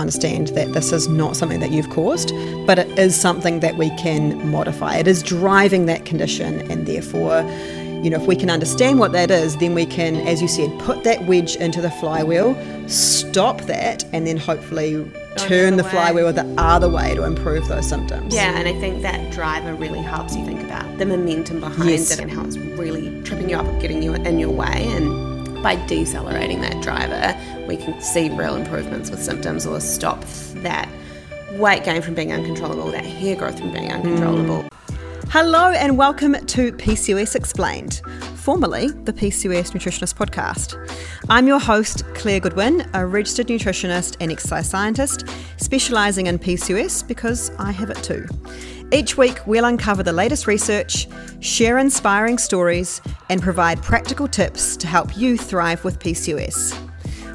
understand that this is not something that you've caused, but it is something that we can modify. It is driving that condition, and therefore, if we can understand what that is, then we can, as you said, put that wedge into the flywheel, stop that, and then hopefully turn the flywheel the other way to improve those symptoms. Yeah, and I think that driver really helps you think about the momentum behind it and how it's really tripping you up and getting you in your way. And by decelerating that driver, we can see real improvements with symptoms or stop that weight gain from being uncontrollable, that hair growth from being uncontrollable. Hello and welcome to PCOS Explained, formerly the PCOS Nutritionist Podcast. I'm your host, Claire Goodwin, a registered nutritionist and exercise scientist specialising in PCOS because I have it too. Each week we'll uncover the latest research, share inspiring stories and provide practical tips to help you thrive with PCOS.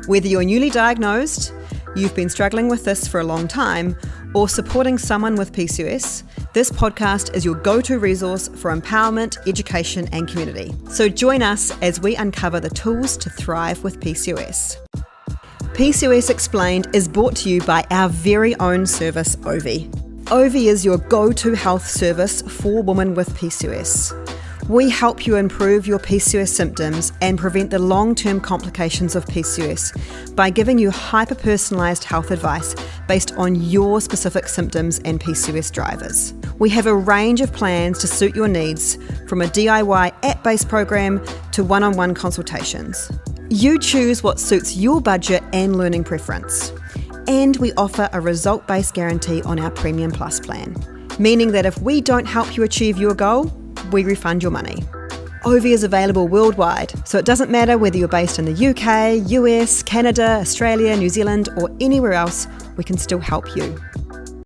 Whether you're newly diagnosed, you've been struggling with this for a long time, or supporting someone with PCOS, this podcast is your go-to resource for empowerment, education and community. So join us as we uncover the tools to thrive with PCOS. PCOS Explained is brought to you by our very own service, Ovi. Ovi is your go-to health service for women with PCOS. We help you improve your PCOS symptoms and prevent the long-term complications of PCOS by giving you hyper-personalised health advice based on your specific symptoms and PCOS drivers. We have a range of plans to suit your needs, from a DIY app-based program to one-on-one consultations. You choose what suits your budget and learning preference. And we offer a result-based guarantee on our Premium Plus plan, meaning that if we don't help you achieve your goal, we refund your money. Ovi is available worldwide, so it doesn't matter whether you're based in the UK, US, Canada, Australia, New Zealand, or anywhere else, we can still help you.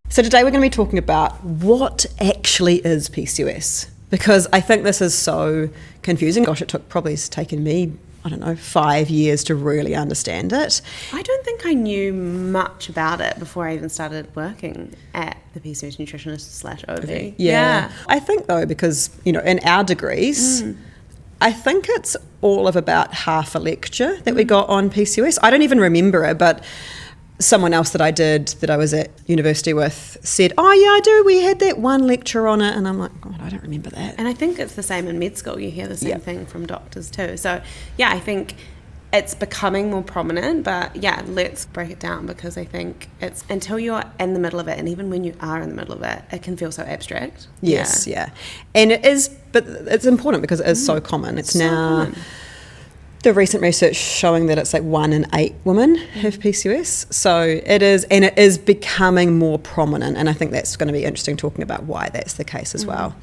So today we're going to be talking about what actually is PCOS, because I think this is so confusing. Gosh, it's taken me 5 years to really understand it. I don't think I knew much about it before I even started working at the PCOS nutritionist /OV. Yeah. I think though, because, in our degrees, I think it's all of about half a lecture that we got on PCOS. I don't even remember it, but someone else that I was at university with said, oh yeah, I do, we had that one lecture on it, and I'm like, God, I don't remember that. And I think it's the same in med school, you hear the same thing from doctors too. So yeah, I think it's becoming more prominent, but yeah, let's break it down, because I think it's, until you're in the middle of it, and even when you are in the middle of it, it can feel so abstract. Yes, yeah. And it is, but it's important because it is so common. It's so now common. The recent research showing that it's like 1 in 8 women have PCOS. So it is, and it is becoming more prominent. And I think that's going to be interesting, talking about why that's the case as well.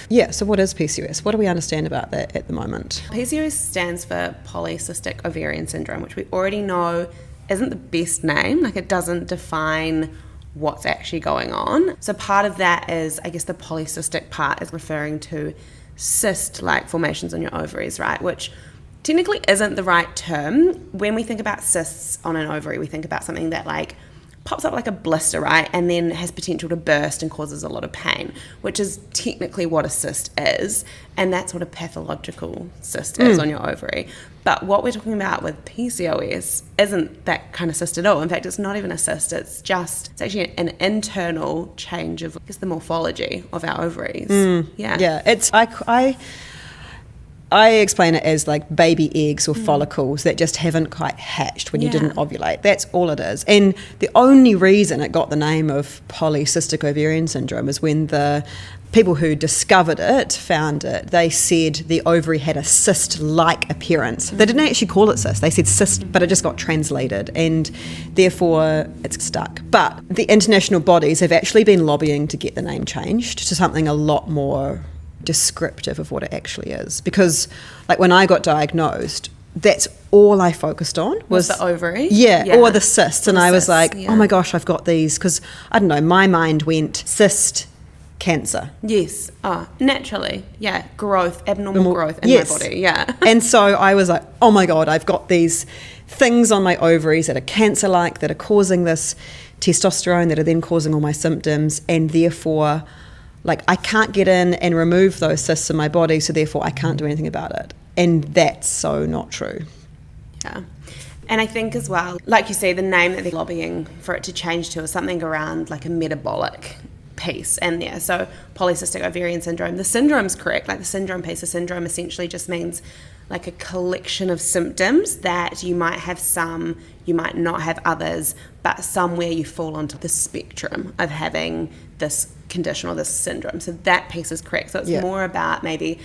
Yeah, so what is PCOS? What do we understand about that at the moment? PCOS stands for polycystic ovarian syndrome, which we already know isn't the best name. Like, it doesn't define what's actually going on. So part of that is, I guess the polycystic part is referring to cyst-like formations on your ovaries, right? Which technically isn't the right term. When we think about cysts on an ovary, we think about something that like pops up like a blister, right? And then has potential to burst and causes a lot of pain, which is technically what a cyst is. And that's what a pathological cyst is on your ovary. But what we're talking about with PCOS isn't that kind of cyst at all. In fact, it's not even a cyst. It's actually an internal change of, I guess, the morphology of our ovaries. Yeah, it's I explain it as like baby eggs or follicles that just haven't quite hatched when you didn't ovulate. That's all it is. And the only reason it got the name of polycystic ovarian syndrome is when the people who discovered it, found it, they said the ovary had a cyst-like appearance. They didn't actually call it cyst. They said cyst, but it just got translated, and therefore it's stuck. But the international bodies have actually been lobbying to get the name changed to something a lot more descriptive of what it actually is, because like when I got diagnosed, that's all I focused on was the ovary, or the cysts, and I was like, oh my gosh, I've got these, because I don't know, my mind went cyst, cancer. Yes, naturally, growth, abnormal growth in my body, And so I was like, oh my God, I've got these things on my ovaries that are cancer-like, that are causing this testosterone, that are then causing all my symptoms, and therefore, like, I can't get in and remove those cysts in my body, so therefore I can't do anything about it. And that's so not true. Yeah. And I think as well, like you say, the name that they're lobbying for it to change to is something around like a metabolic piece in there. So polycystic ovarian syndrome, the syndrome's correct, like the syndrome piece. The syndrome essentially just means like a collection of symptoms that you might have some, you might not have others, but somewhere you fall onto the spectrum of having this condition or this syndrome. So that piece is correct. So it's more about maybe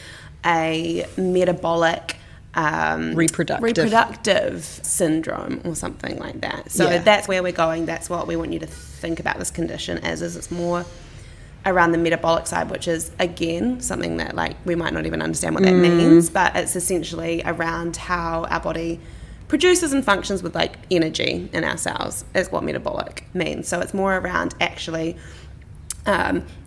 a metabolic reproductive syndrome or something like that. So that's where we're going. That's what we want you to think about this condition as, is it's more around the metabolic side, which is again something that like we might not even understand what that means, but it's essentially around how our body produces and functions with like energy in our cells is what metabolic means. So it's more around actually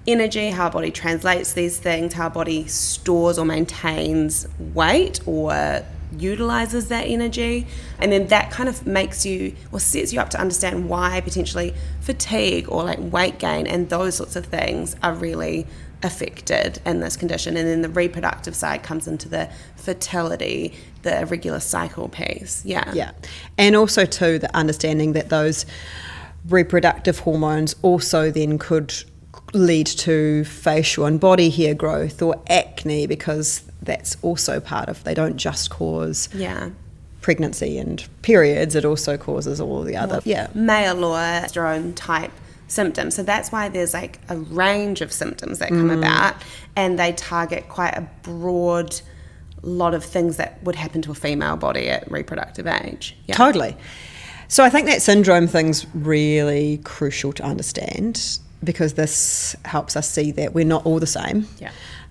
energy, how our body translates these things, how our body stores or maintains weight or utilizes that energy, and then that kind of makes you or sets you up to understand why potentially fatigue or like weight gain and those sorts of things are really affected in this condition. And then the reproductive side comes into the fertility, the irregular cycle piece. And also too the understanding that those reproductive hormones also then could lead to facial and body hair growth or acne, because that's also part of, they don't just cause pregnancy and periods, it also causes all the other male or testosterone type symptoms. So that's why there's like a range of symptoms that come about, and they target quite a broad lot of things that would happen to a female body at reproductive age. Totally. So I think that syndrome thing's really crucial to understand, because this helps us see that we're not all the same.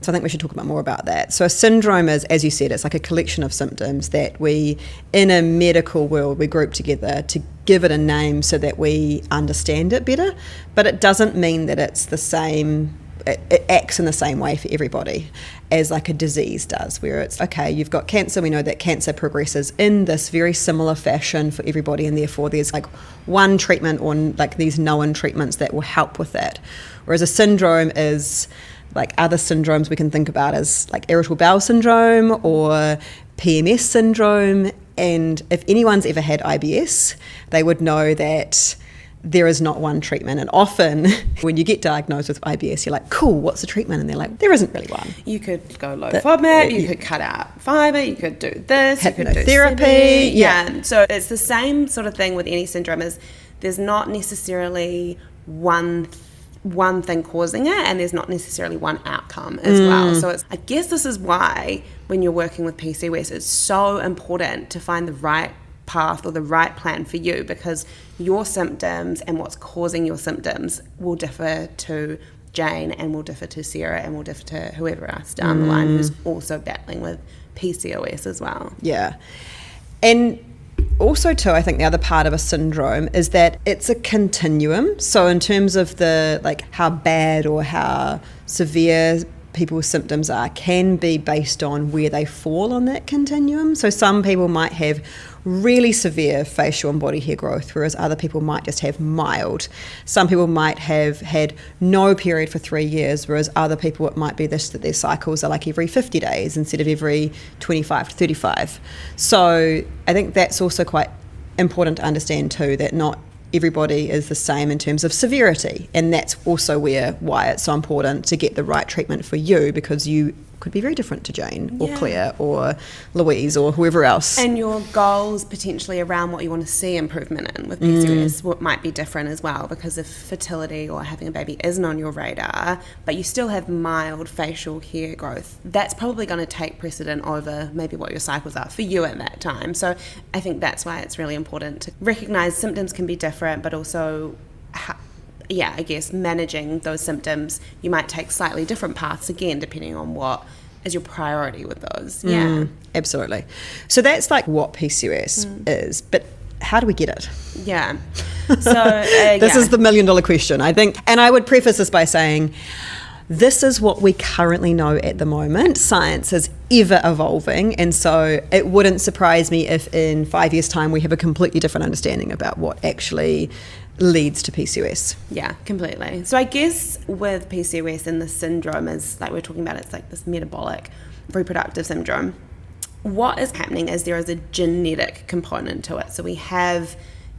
So I think we should talk more about that. So a syndrome is, as you said, it's like a collection of symptoms that we, in a medical world, we group together to give it a name so that we understand it better. But it doesn't mean that it's the same, it acts in the same way for everybody as like a disease does, where it's, okay, you've got cancer, we know that cancer progresses in this very similar fashion for everybody, and therefore there's like one treatment or like these known treatments that will help with that. Whereas a syndrome is like other syndromes we can think about as like irritable bowel syndrome or PMS syndrome. And if anyone's ever had IBS, they would know that there is not one treatment. And often when you get diagnosed with IBS, you're like, cool, what's the treatment? And they're like, there isn't really one. You could go low FODMAP, you could cut out fibre, you could do this, you could do therapy. So it's the same sort of thing with any syndrome, is there's not necessarily one thing causing it, and there's not necessarily one outcome as well. So I guess this is why when you're working with PCOS, it's so important to find the right path or the right plan for you, because your symptoms and what's causing your symptoms will differ to Jane and will differ to Sarah and will differ to whoever else down the line who's also battling with PCOS as well. And also too, I think the other part of a syndrome is that it's a continuum. So in terms of the like how bad or how severe people's symptoms are, can be based on where they fall on that continuum. So some people might have really severe facial and body hair growth, whereas other people might just have mild. Some people might have had no period for 3 years, whereas other people it might be this, that their cycles are like every 50 days instead of every 25 to 35. So I think that's also quite important to understand too, that not everybody is the same in terms of severity, and that's also why it's so important to get the right treatment for you, because you could be very different to Jane or Claire or Louise or whoever else. And your goals potentially around what you want to see improvement in with PCOS might be different as well, because if fertility or having a baby isn't on your radar, but you still have mild facial hair growth, that's probably going to take precedent over maybe what your cycles are for you at that time. So I think that's why it's really important to recognise symptoms can be different, but also I guess managing those symptoms, you might take slightly different paths again, depending on what is your priority with those. Absolutely. So that's like what PCOS is, but how do we get it? So this is the $1 million question, I think. And I would preface this by saying, this is what we currently know at the moment. Science is ever evolving, and so it wouldn't surprise me if in 5 years' time we have a completely different understanding about what actually leads to PCOS. Yeah, completely. So I guess with PCOS and the syndrome is like we're talking about, it's like this metabolic reproductive syndrome. what is happening is there is a genetic component to it. So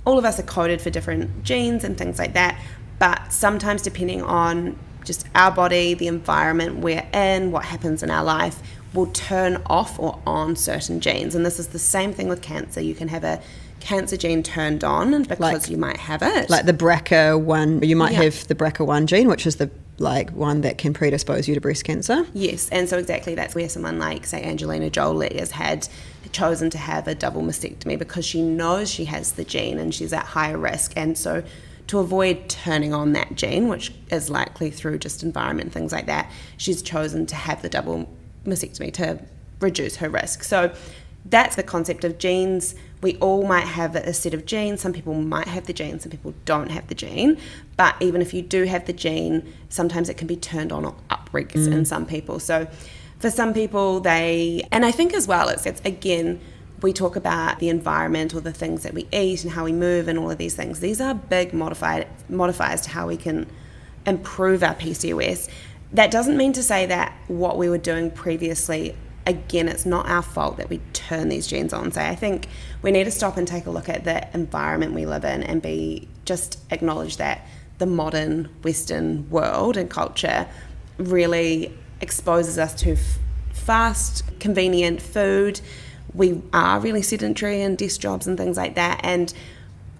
all of us are coded for different genes and things like that, but sometimes depending on just our body, the environment we're in, what happens in our life, will turn off or on certain genes. And this is the same thing with cancer. You can have a cancer gene turned on because you might have it. Like the BRCA1, you might have the BRCA1 gene, which is the one that can predispose you to breast cancer. Yes, and so exactly that's where someone like, say, Angelina Jolie has chosen to have a double mastectomy because she knows she has the gene and she's at higher risk. And so to avoid turning on that gene, which is likely through just environment, things like that, she's chosen to have the double mastectomy to reduce her risk. So that's the concept of genes. We all might have a set of genes. Some people might have the gene, some people don't have the gene. But even if you do have the gene, sometimes it can be turned on or upregulated in some people. So for some people, and I think as well, it's again, we talk about the environment or the things that we eat and how we move and all of these things. These are big modifiers to how we can improve our PCOS. That doesn't mean to say that what we were doing previously, again, it's not our fault that we turn these genes on. So I think we need to stop and take a look at the environment we live in and just acknowledge that the modern Western world and culture really exposes us to fast, convenient food. We are really sedentary and desk jobs and things like that. And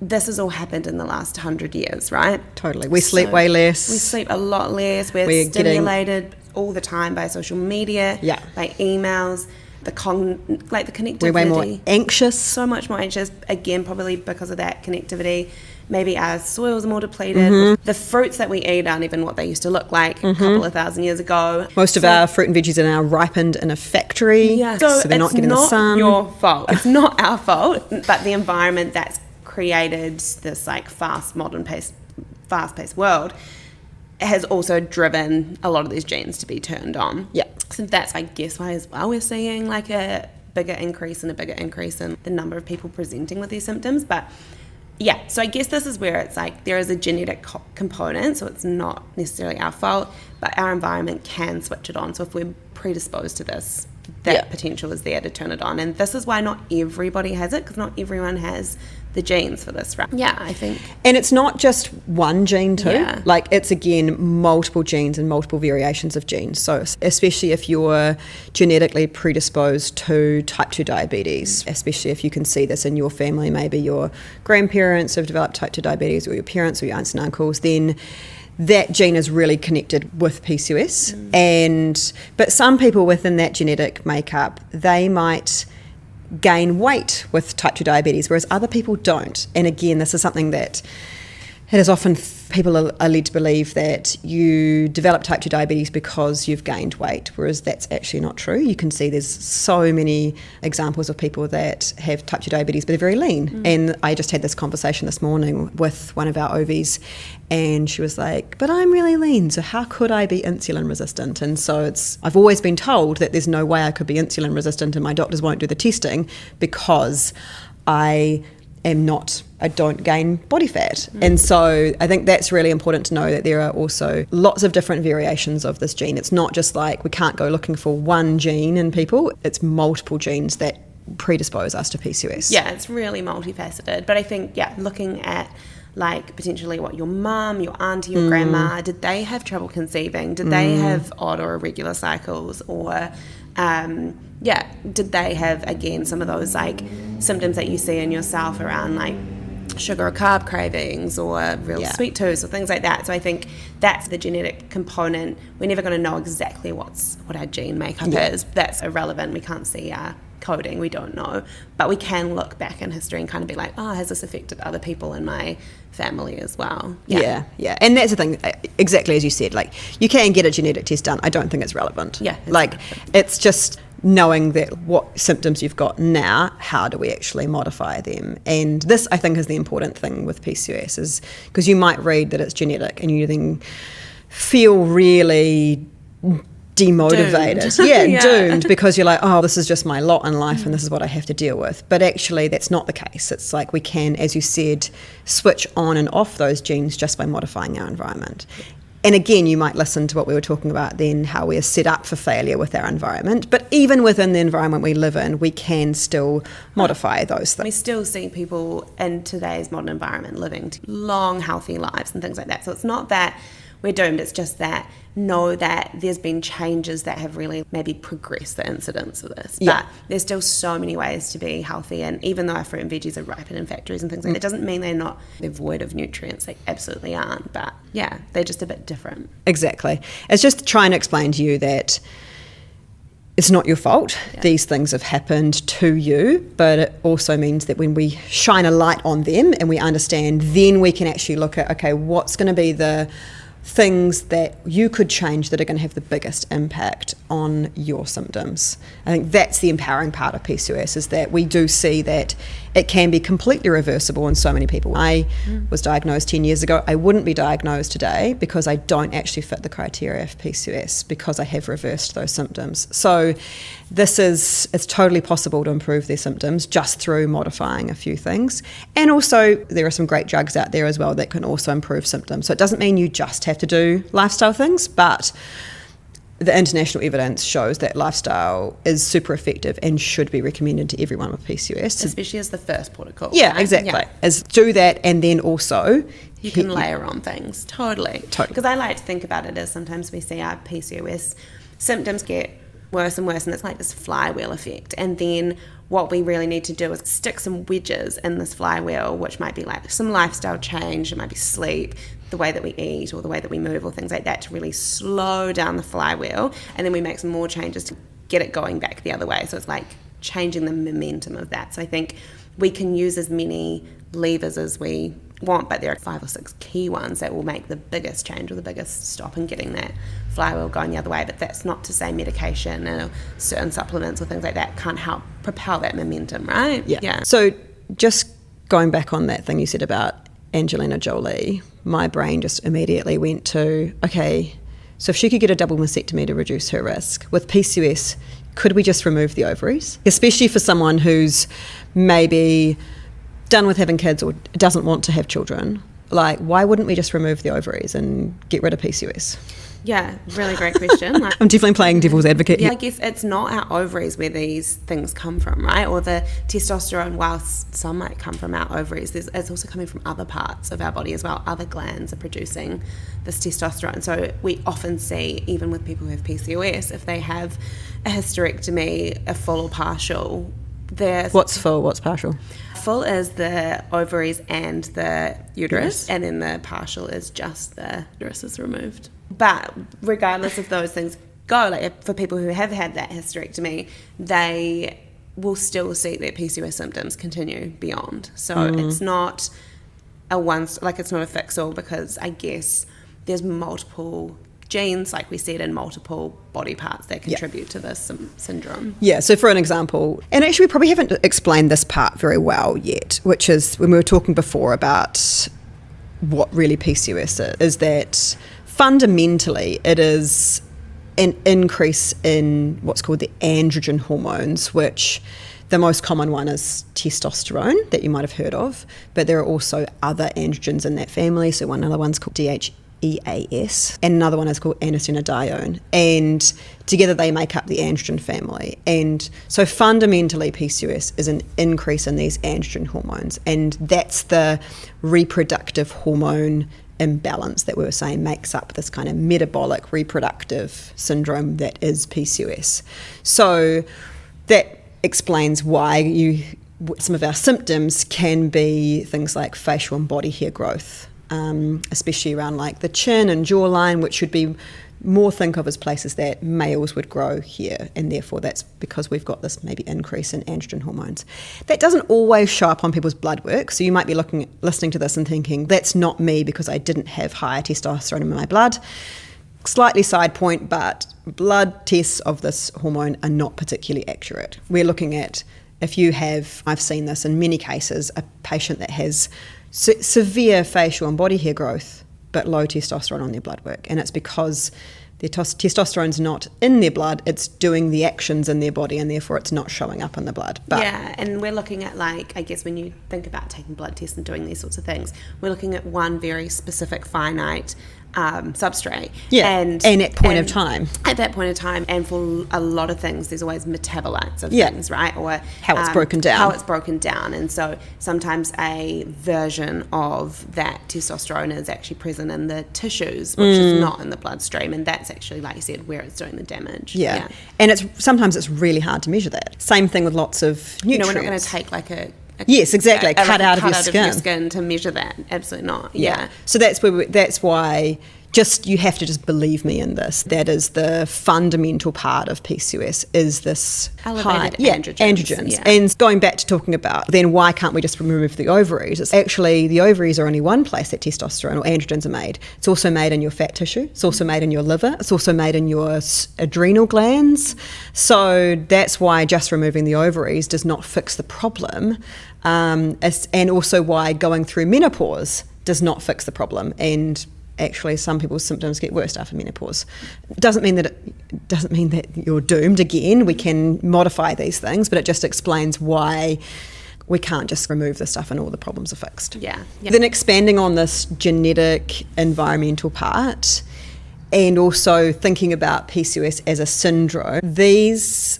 this has all happened in the last 100 years, right? Totally. We sleep way less. We sleep a lot less. We're stimulated all the time by social media, by emails, the connectivity. We're way more anxious. So much more anxious, again, probably because of that connectivity. Maybe our soils are more depleted. The fruits that we eat aren't even what they used to look like a couple of thousand years ago. Most of our fruit and veggies are now ripened in a factory, so they're not getting the sun. It's not your fault. It's not our fault, but the environment that's created this fast-paced world has also driven a lot of these genes to be turned on. Yeah. So that's, I guess, why as well we're seeing like a bigger increase in the number of people presenting with these symptoms. But yeah, so I guess this is where it's like there is a genetic component, so it's not necessarily our fault, but our environment can switch it on. So if we're predisposed to this, that potential is there to turn it on. And this is why not everybody has it, because not everyone has the genes for this, right? Yeah, I think. And it's not just one gene too. Yeah. Like it's, again, multiple genes and multiple variations of genes. So especially if you're genetically predisposed to type 2 diabetes, especially if you can see this in your family, maybe your grandparents have developed type 2 diabetes or your parents or your aunts and uncles, then that gene is really connected with PCOS. But some people within that genetic makeup, they might gain weight with type 2 diabetes, whereas other people don't. And again, this is something that it is often people are led to believe that you develop type 2 diabetes because you've gained weight, whereas that's actually not true. You can see there's so many examples of people that have type 2 diabetes, but they're very lean. And I just had this conversation this morning with one of our ovaries, and she was like, but I'm really lean, so how could I be insulin resistant? And so I've always been told that there's no way I could be insulin resistant, and my doctors won't do the testing because I don't gain body fat. And so I think that's really important to know that there are also lots of different variations of this gene. It's not just like we can't go looking for one gene in people, it's multiple genes that predispose us to PCOS. Yeah, it's really multifaceted. But I think, looking at like potentially what your mum, your auntie, your grandma, did they have trouble conceiving? Did they have odd or irregular cycles? Or did they have, again, some of those like symptoms that you see in yourself around like sugar or carb cravings or real sweet tooth or things like that? So I think that's the genetic component. We're never going to know exactly what our gene makeup is. That's irrelevant. We can't see our coding. We don't know. But we can look back in history and kind of be like, has this affected other people in my family as well? Yeah. And that's the thing, exactly as you said, like you can get a genetic test done. I don't think it's relevant. It's just knowing that what symptoms you've got now, how do we actually modify them? And this, I think, is the important thing with PCOS, is because you might read that it's genetic and you then feel really demotivated. Doomed, because you're like, this is just my lot in life and this is what I have to deal with. But actually that's not the case. It's like we can, as you said, switch on and off those genes just by modifying our environment. And again, you might listen to what we were talking about then, how we are set up for failure with our environment. But even within the environment we live in, we can still modify those things. We still see people in today's modern environment living long, healthy lives and things like that. So it's not that we're doomed, it's just that know that there's been changes that have really maybe progressed the incidence of this. Yeah. But there's still so many ways to be healthy, and even though our fruit and veggies are ripened in factories and things like that, it doesn't mean they're void of nutrients. They absolutely aren't, but yeah, they're just a bit different. Exactly. It's just trying to explain to you that it's not your fault. Yeah. These things have happened to you, but it also means that when we shine a light on them and we understand, then we can actually look at, okay, what's going to be the things that you could change that are going to have the biggest impact on your symptoms. I think that's the empowering part of PCOS, is that we do see that it can be completely reversible in so many people. I was diagnosed 10 years ago. I wouldn't be diagnosed today because I don't actually fit the criteria of PCOS, because I have reversed those symptoms. So it's totally possible to improve their symptoms just through modifying a few things. And also there are some great drugs out there as well that can also improve symptoms. So it doesn't mean you just have to do lifestyle things, but the international evidence shows that lifestyle is super effective and should be recommended to everyone with PCOS. Especially as the first protocol. Yeah, right? Exactly. Yeah. Is do that, and then also you can layer on things. Totally. Because I like to think about it as sometimes we see our PCOS symptoms get worse and worse, and it's like this flywheel effect. And then what we really need to do is stick some wedges in this flywheel, which might be like some lifestyle change, it might be sleep, the way that we eat or the way that we move or things like that, to really slow down the flywheel, and then we make some more changes to get it going back the other way. So it's like changing the momentum of that. So I think we can use as many levers as we want, but there are 5 or 6 key ones that will make the biggest change or the biggest stop in getting that flywheel going the other way. But that's not to say medication or certain supplements or things like that can't help propel that momentum, right? Yeah. So just going back on that thing you said about Angelina Jolie, my brain just immediately went to, okay, so if she could get a double mastectomy to reduce her risk, with PCOS, could we just remove the ovaries? Especially for someone who's maybe done with having kids or doesn't want to have children. Like, why wouldn't we just remove the ovaries and get rid of PCOS? Yeah, really great question. I'm definitely playing devil's advocate here. I guess it's not our ovaries where these things come from, right? Or the testosterone, whilst some might come from our ovaries, it's also coming from other parts of our body as well. Other glands are producing this testosterone. So we often see, even with people who have PCOS, if they have a hysterectomy, a full or partial, what's full, what's partial? Full is the ovaries and the uterus, and then the partial is just the uterus is removed. But regardless of those things go, like for people who have had that hysterectomy, they will still see their PCOS symptoms continue beyond. So it's not it's not a fix-all, because I guess there's multiple genes, like we said, in multiple body parts that contribute to this syndrome. Yeah, so for an example, and actually we probably haven't explained this part very well yet, which is when we were talking before about what really PCOS is that fundamentally it is an increase in what's called the androgen hormones, which the most common one is testosterone that you might have heard of, but there are also other androgens in that family. So another one's called DHEAS, and another one is called androstenedione, and together they make up the androgen family. And so fundamentally PCOS is an increase in these androgen hormones, and that's the reproductive hormone imbalance that we were saying makes up this kind of metabolic reproductive syndrome that is PCOS. So that explains why some of our symptoms can be things like facial and body hair growth, especially around like the chin and jawline, which should be more think of as places that males would grow hair, and therefore that's because we've got this maybe increase in androgen hormones. That doesn't always show up on people's blood work, so you might be listening to this and thinking, that's not me because I didn't have higher testosterone in my blood. Slightly side point, but blood tests of this hormone are not particularly accurate. We're looking at, if you have, I've seen this in many cases, a patient that has severe facial and body hair growth but low testosterone on their blood work, and it's because their testosterone's not in their blood, it's doing the actions in their body, and therefore it's not showing up in the blood. But yeah, and we're looking at, like, I guess when you think about taking blood tests and doing these sorts of things, we're looking at one very specific finite substrate. And at point of time. At that point of time, and for a lot of things, there's always metabolites of things, right? Or how it's broken down. How it's broken down. And so sometimes a version of that testosterone is actually present in the tissues, which is not in the bloodstream. And that's actually, like you said, where it's doing the damage. Yeah. And sometimes it's really hard to measure that. Same thing with lots of nutrients. We're not going to take like a yes, exactly. Cut out of your skin to measure that. Absolutely not. Yeah. So that's why you have to just believe me in this. That is the fundamental part of PCOS is this elevated androgens. Yeah. And going back to talking about then why can't we just remove the ovaries? It's actually the ovaries are only one place that testosterone or androgens are made. It's also made in your fat tissue. It's also made in your liver. It's also made in your adrenal glands. So that's why just removing the ovaries does not fix the problem. And also why going through menopause does not fix the problem. And actually some people's symptoms get worse after menopause. Doesn't mean that you're doomed. Again, we can modify these things, but it just explains why we can't just remove the stuff and all the problems are fixed. Yeah. Then expanding on this genetic environmental part and also thinking about PCOS as a syndrome, these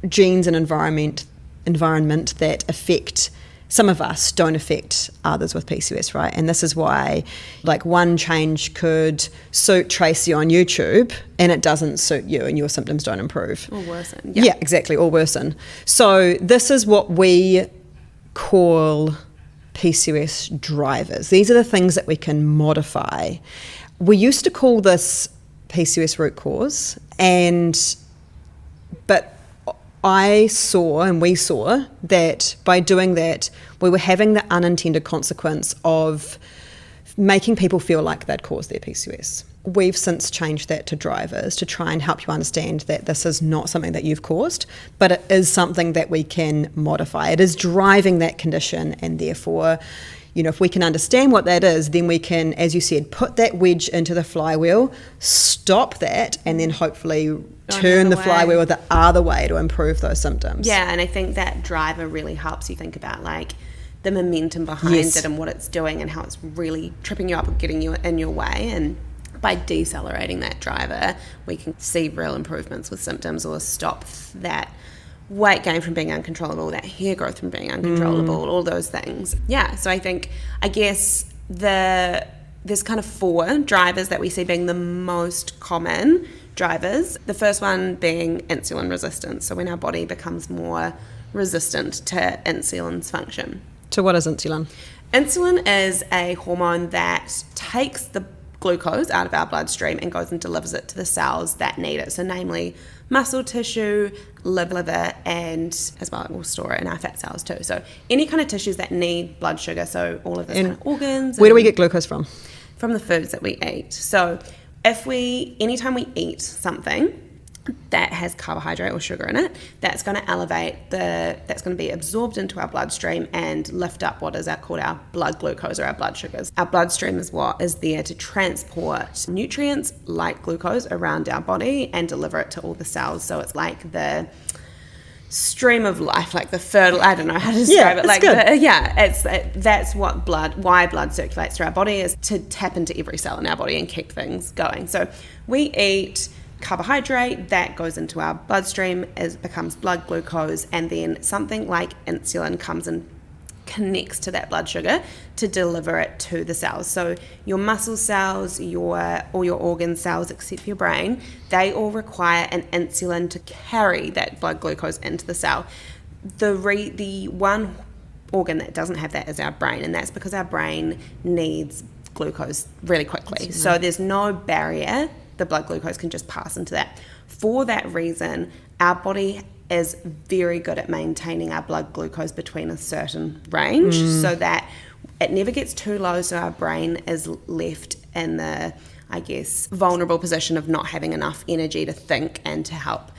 genes and environment that affect some of us don't affect others with PCOS, right? And this is why, like, one change could suit Tracy on YouTube and it doesn't suit you and your symptoms don't improve. Or worsen. Yeah, exactly, or worsen. So this is what we call PCOS drivers. These are the things that we can modify. We used to call this PCOS root cause, but we saw that by doing that, we were having the unintended consequence of making people feel like they'd caused their PCOS. We've since changed that to drivers to try and help you understand that this is not something that you've caused, but it is something that we can modify. It is driving that condition, and therefore, if we can understand what that is, then we can, as you said, put that wedge into the flywheel, stop that, and then hopefully turn the flywheel the other way to improve those symptoms. Yeah, and I think that driver really helps you think about like the momentum behind it and what it's doing and how it's really tripping you up and getting you in your way. And by decelerating that driver, we can see real improvements with symptoms or stop that weight gain from being uncontrollable, that hair growth from being uncontrollable, all those things. Yeah, so I guess there's kind of 4 drivers that we see being the most common drivers. The first one being insulin resistance. So when our body becomes more resistant to insulin's function. So what is insulin? Insulin is a hormone that takes the glucose out of our bloodstream and goes and delivers it to the cells that need it. So namely muscle tissue, liver, and as well we'll store it in our fat cells too. So any kind of tissues that need blood sugar, so all of those kind of organs. Where do we get glucose from? From the foods that we eat. So anytime we eat something that has carbohydrate or sugar in it, that's going to be absorbed into our bloodstream and lift up what is called our blood glucose or our blood sugars. Our bloodstream is what is there to transport nutrients like glucose around our body and deliver it to all the cells. So it's like the stream of life, like the fertile, I don't know how to describe it. Like that's why blood circulates through our body, is to tap into every cell in our body and keep things going. So we eat carbohydrate that goes into our bloodstream, becomes blood glucose, and then something like insulin comes and connects to that blood sugar to deliver it to the cells. So your muscle cells, all your organ cells except for your brain, they all require an insulin to carry that blood glucose into the cell. The one organ that doesn't have that is our brain, and that's because our brain needs glucose really quickly. So there's no barrier. The blood glucose can just pass into that. For that reason, our body is very good at maintaining our blood glucose between a certain range so that it never gets too low, so our brain is left in the, vulnerable position of not having enough energy to think and to help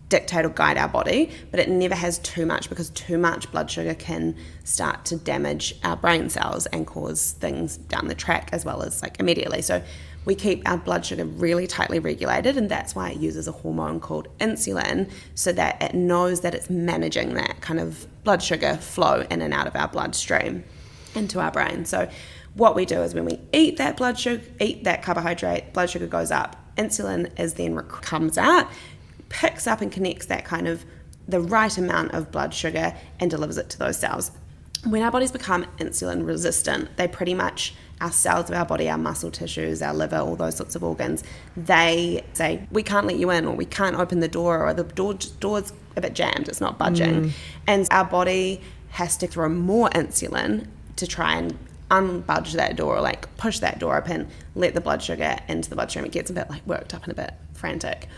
dictate or guide our body, but it never has too much, because too much blood sugar can start to damage our brain cells and cause things down the track as well as immediately. So we keep our blood sugar really tightly regulated, and that's why it uses a hormone called insulin, so that it knows that it's managing that kind of blood sugar flow in and out of our bloodstream into our brain. So what we do is when we eat that carbohydrate, blood sugar goes up. Insulin is then comes out, picks up and connects that kind of the right amount of blood sugar and delivers it to those cells. When our bodies become insulin resistant, they pretty much, our cells of our body, our muscle tissues, our liver, all those sorts of organs, they say, we can't let you in, or we can't open the door, or the door's a bit jammed, it's not budging. And our body has to throw more insulin to try and unbudge that door, or like push that door open, let the blood sugar into the bloodstream. It gets a bit like worked up and a bit frantic.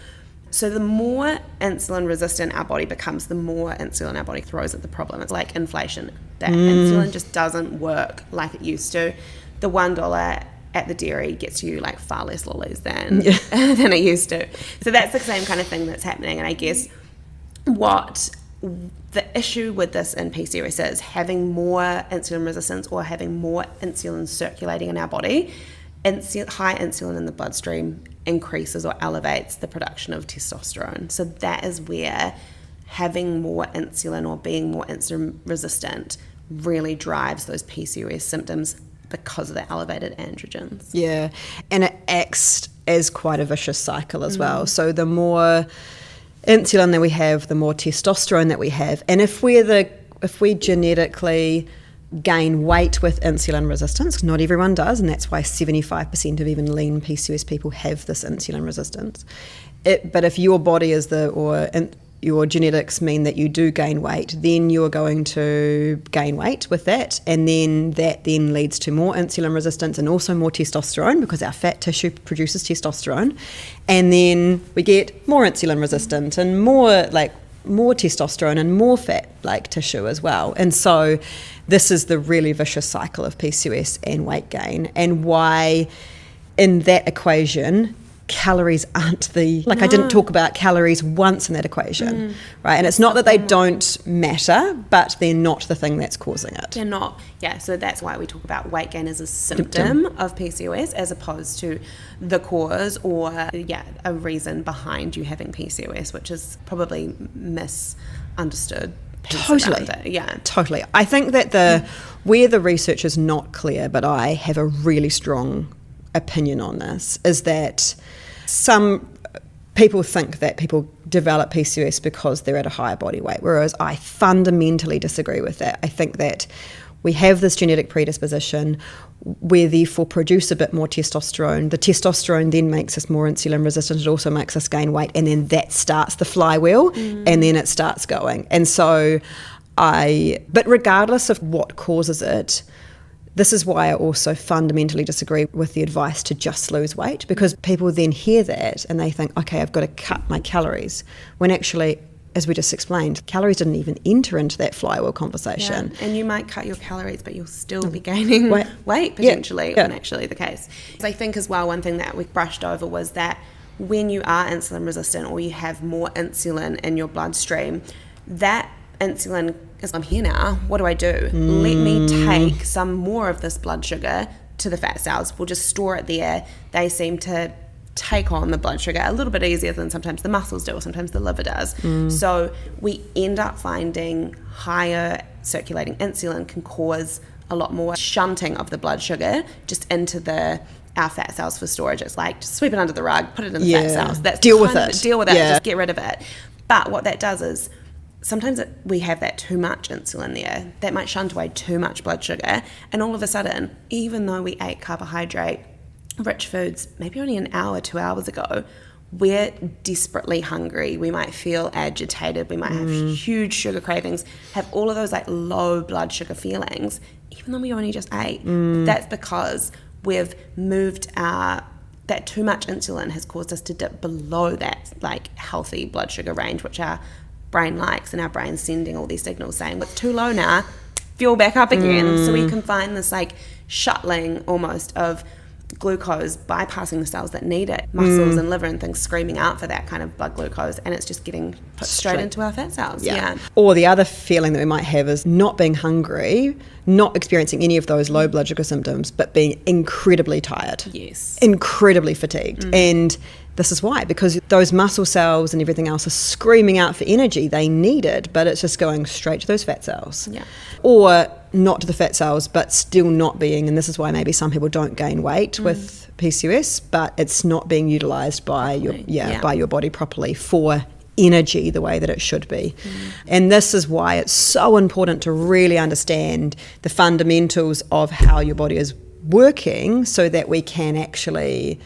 So the more insulin resistant our body becomes, the more insulin our body throws at the problem. It's like inflation. That insulin just doesn't work like it used to. The $1 at the dairy gets you like far less lollies than it used to. So that's the same kind of thing that's happening. And I guess what the issue with this in PCOS is having more insulin resistance or having more insulin circulating in our body. High insulin in the bloodstream increases or elevates the production of testosterone. So that is where having more insulin or being more insulin resistant really drives those PCOS symptoms because of the elevated androgens. Yeah, and it acts as quite a vicious cycle as well. So the more insulin that we have, the more testosterone that we have. And if we genetically gain weight with insulin resistance, not everyone does, and that's why 75% of even lean PCOS people have this insulin resistance. But if your body your genetics mean that you do gain weight, then you're going to gain weight with that, and then that then leads to more insulin resistance and also more testosterone, because our fat tissue produces testosterone, and then we get more insulin resistant and more testosterone and more fat like tissue as well. And so this is the really vicious cycle of PCOS and weight gain, and why in that equation calories aren't I didn't talk about calories once in that equation, right? And it's not that they don't matter, but they're not the thing that's causing it. They're not, yeah. So that's why we talk about weight gain as a symptom of PCOS as opposed to the cause or, a reason behind you having PCOS, which is probably misunderstood. Totally. I think that where the research is not clear, but I have a really strong opinion on this, is that some people think that people develop PCOS because they're at a higher body weight, whereas I fundamentally disagree with that. I think that we have this genetic predisposition, we therefore produce a bit more testosterone. The testosterone then makes us more insulin resistant. It also makes us gain weight, and then that starts the flywheel, and then it starts going. And so but regardless of what causes it, this is why I also fundamentally disagree with the advice to just lose weight, because people then hear that and they think, okay, I've got to cut my calories, when actually, as we just explained, calories didn't even enter into that flywheel conversation. Yeah. And you might cut your calories, but you'll still be gaining weight potentially, when actually the case. So I think as well, one thing that we brushed over was that when you are insulin resistant or you have more insulin in your bloodstream, that insulin is, I'm here now, what do I do? Let me take some more of this blood sugar to the fat cells. We'll just store it there. They seem to take on the blood sugar a little bit easier than sometimes the muscles do or sometimes the liver does. So we end up finding higher circulating insulin can cause a lot more shunting of the blood sugar just into our fat cells for storage. It's like just sweep it under the rug, put it in the fat cells. That's deal with it, just get rid of it. But what that does is sometimes we have that too much insulin there. That might shunt away too much blood sugar. And all of a sudden, even though we ate carbohydrate-rich foods maybe only an hour, 2 hours ago, we're desperately hungry. We might feel agitated. We might have huge sugar cravings, have all of those like low blood sugar feelings, even though we only just ate. That's because we've moved that too much insulin has caused us to dip below that like healthy blood sugar range, which our brain likes, and our brain's sending all these signals saying, it's too low now, fuel back up again. So we can find this like shuttling almost of glucose bypassing the cells that need it, muscles and liver and things screaming out for that kind of blood glucose, and it's just getting put straight into our fat cells. Or the other feeling that we might have is not being hungry, not experiencing any of those low blood sugar symptoms, but being incredibly tired, incredibly fatigued, and this is why, because those muscle cells and everything else are screaming out for energy. They need it, but it's just going straight to those fat cells. Yeah. Or not to the fat cells, but still not being, and this is why maybe some people don't gain weight with PCOS, but it's not being utilised by by your body properly for energy the way that it should be. And this is why it's so important to really understand the fundamentals of how your body is working, so that we can actually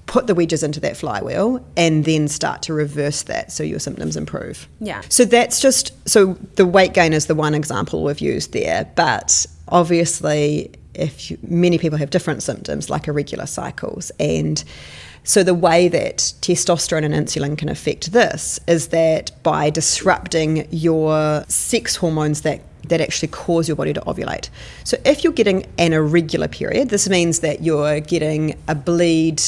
put the wedges into that flywheel and then start to reverse that so your symptoms improve. Yeah. So that's just, so the weight gain is the one example we've used there, but obviously many people have different symptoms like irregular cycles, and so the way that testosterone and insulin can affect this is that by disrupting your sex hormones that actually cause your body to ovulate. So if you're getting an irregular period, this means that you're getting a bleed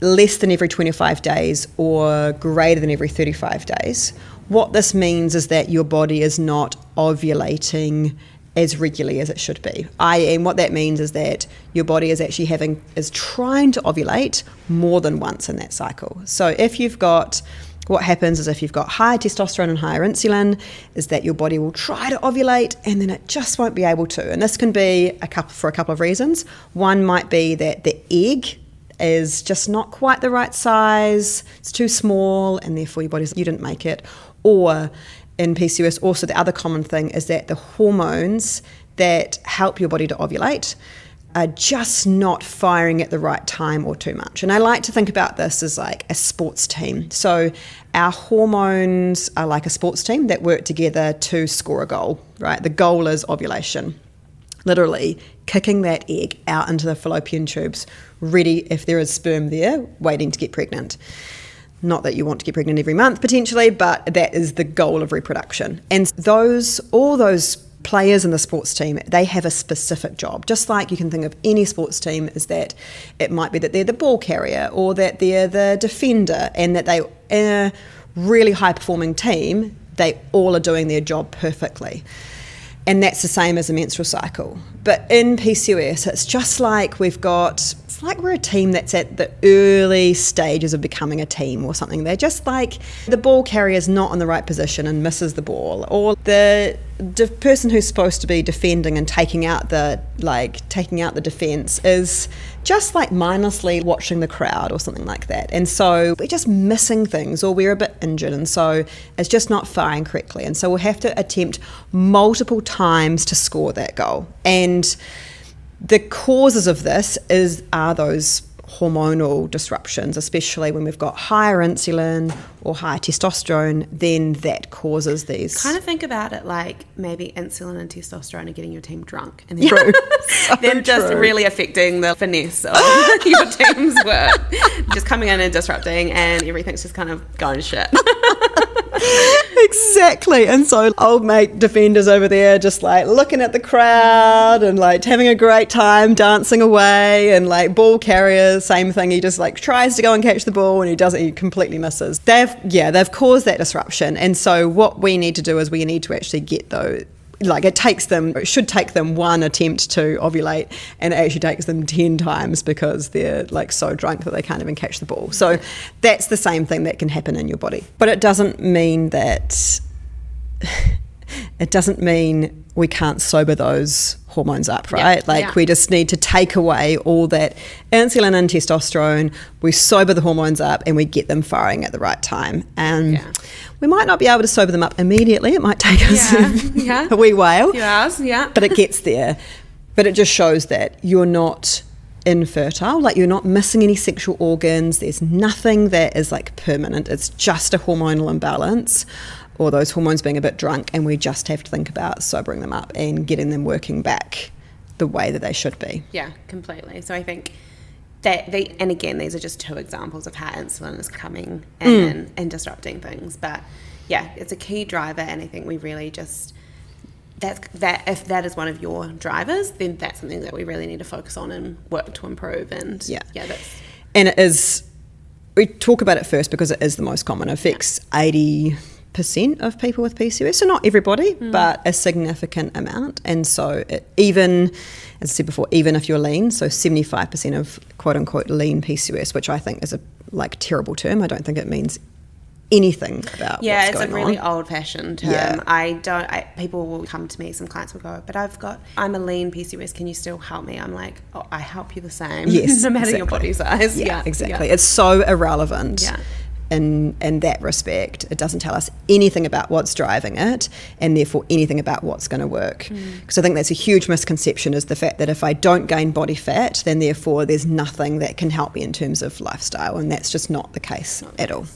less than every 25 days or greater than every 35 days. What this means is that your body is not ovulating as regularly as it should be. And what that means is that your body is actually trying to ovulate more than once in that cycle. So what happens is if you've got higher testosterone and higher insulin, is that your body will try to ovulate and then it just won't be able to. And this can be for a couple of reasons. One might be that the egg is just not quite the right size, it's too small, and therefore you didn't make it. Or in PCOS, also the other common thing is that the hormones that help your body to ovulate are just not firing at the right time or too much. And I like to think about this as like a sports team. So our hormones are like a sports team that work together to score a goal, right? The goal is ovulation. Literally kicking that egg out into the fallopian tubes, ready if there is sperm there, waiting to get pregnant. Not that you want to get pregnant every month potentially, but that is the goal of reproduction. And all those players in the sports team, they have a specific job. Just like you can think of any sports team, is that it might be that they're the ball carrier or that they're the defender, and that they, in a really high performing team, they all are doing their job perfectly. And that's the same as a menstrual cycle. But in PCOS, it's just like it's like we're a team that's at the early stages of becoming a team or something. They're just like the ball carrier's not in the right position and misses the ball, or the person who's supposed to be defending and taking out the defense is just like mindlessly watching the crowd or something like that. And so we're just missing things, or we're a bit injured, and so it's just not firing correctly. And so we'll have to attempt multiple times to score that goal. And the causes of this are those hormonal disruptions, especially when we've got higher insulin or higher testosterone, then that causes these. Kind of think about it like maybe insulin and testosterone are getting your team drunk, and then just really affecting the finesse of your team's work. Just coming in and disrupting, and everything's just kind of going to shit. Exactly. And so old mate defenders over there just like looking at the crowd and like having a great time dancing away, and like ball carrier, same thing. He just like tries to go and catch the ball and he completely misses. They've caused that disruption. And so what we need to do is we need to actually get those. Like it should take them one attempt to ovulate, and it actually takes them 10 times because they're like so drunk that they can't even catch the ball. So that's the same thing that can happen in your body. But it doesn't mean we can't sober those hormones up, right? We just need to take away all that insulin and testosterone, we sober the hormones up, and we get them firing at the right time. And we might not be able to sober them up immediately. It might take us a wee while. A few hours, but it gets there. But it just shows that you're not infertile, like you're not missing any sexual organs. There's nothing that is like permanent. It's just a hormonal imbalance, or those hormones being a bit drunk, and we just have to think about sobering them up and getting them working back the way that they should be. Yeah, completely. So I think that and again, these are just two examples of how insulin is coming in and disrupting things. But yeah, it's a key driver, and I think we really just, that if that is one of your drivers, then that's something that we really need to focus on and work to improve. And that's... And it is, we talk about it first because it is the most common. It affects 80% of people with PCOS, so not everybody, but a significant amount. And so even, as I said before, even if you're lean, so 75% of quote unquote lean PCOS, which I think is like terrible term. I don't think it means anything about what's going on. It's a really old-fashioned term. People will come to me, some clients will go, but I'm a lean PCOS, can you still help me? I'm like, oh, I help you the same, yes, no matter exactly. your body size. Exactly. It's so irrelevant in that respect. It doesn't tell us anything about what's driving it, and therefore anything about what's going to work. Because I think that's a huge misconception, is the fact that if I don't gain body fat, then therefore there's nothing that can help me in terms of lifestyle, and that's just not the case at all.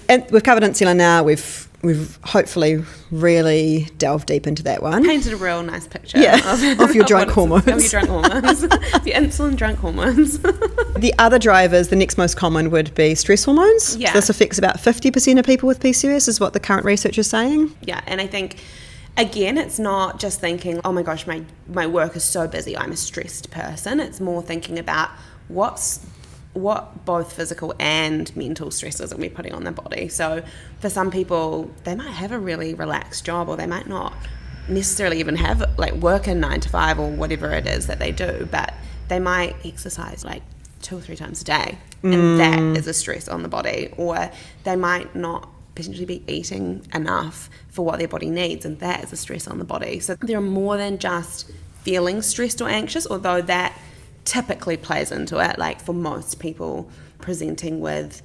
And we've covered insulin now. We've hopefully really delved deep into that one. Painted a real nice picture of your drunk hormones. Of your drunk hormones. The insulin drunk hormones. The other drivers, the next most common would be stress hormones. Yeah. So this affects about 50% of people with PCOS, is what the current research is saying. Yeah, and I think, again, it's not just thinking, oh my gosh, my work is so busy, I'm a stressed person. It's more thinking about what both physical and mental stresses are we putting on their body. So for some people, they might have a really relaxed job, or they might not necessarily even have like work a 9 to 5 or whatever it is that they do, but they might exercise like 2 or 3 times a day, and that is a stress on the body. Or they might not potentially be eating enough for what their body needs, and that is a stress on the body. So there are more than just feeling stressed or anxious, although that typically plays into it. Like for most people presenting with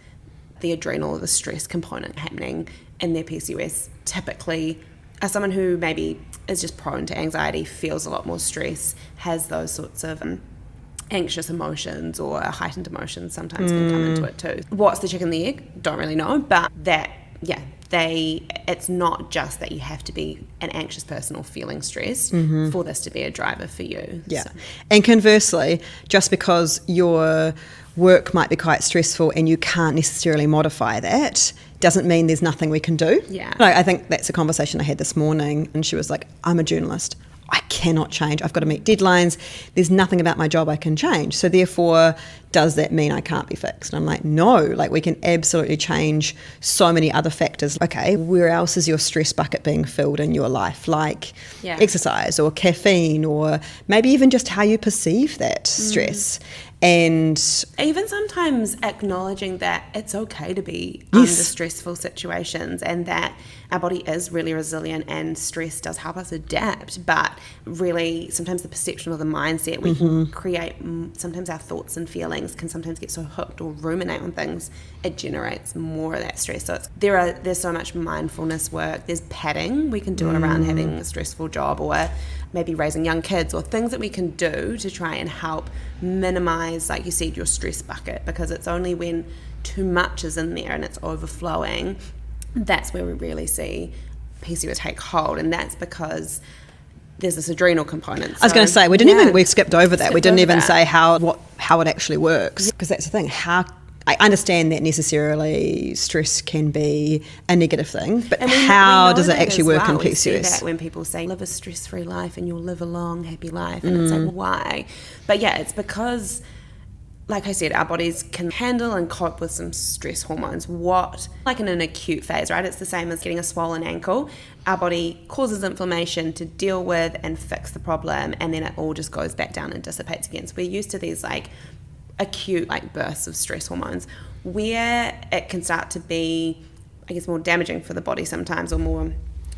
the adrenal or the stress component happening in their PCOS, typically as someone who maybe is just prone to anxiety, feels a lot more stress, has those sorts of anxious emotions or heightened emotions sometimes can come into it too. What's the chicken and the egg? Don't really know, but it's not just that you have to be an anxious person or feeling stressed for this to be a driver for you. Yeah. So. And conversely, just because your work might be quite stressful and you can't necessarily modify that, doesn't mean there's nothing we can do. Yeah. Like, I think that's a conversation I had this morning, and she was like, I'm a journalist. I cannot change. I've got to meet deadlines. There's nothing about my job I can change. So therefore, does that mean I can't be fixed? And I'm like, no, like we can absolutely change so many other factors. Okay, where else is your stress bucket being filled in your life? Like exercise or caffeine, or maybe even just how you perceive that stress. And even sometimes acknowledging that it's okay to be under stressful situations, and that our body is really resilient and stress does help us adapt. But really, sometimes the perception or the mindset we can create, sometimes our thoughts and feelings can sometimes get so hooked or ruminate on things, it generates more of that stress. So there's so much mindfulness work. There's padding we can do around having a stressful job, or maybe raising young kids, or things that we can do to try and help minimize, like you said, your stress bucket, because it's only when too much is in there and it's overflowing, that's where we really see PCOS take hold. And that's because there's this adrenal component. So, I was going to say, we skipped over that. We didn't even say how it actually works, because that's the thing. I understand that necessarily stress can be a negative thing, but how does it actually work in PCOS? We see that when people say, live a stress-free life and you'll live a long, happy life. And it's like, well, why? But yeah, it's because, like I said, our bodies can handle and cope with some stress hormones. Like in an acute phase, right? It's the same as getting a swollen ankle. Our body causes inflammation to deal with and fix the problem, and then it all just goes back down and dissipates again. So we're used to these like acute bursts of stress hormones, where it can start to be, I guess, more damaging for the body sometimes, or more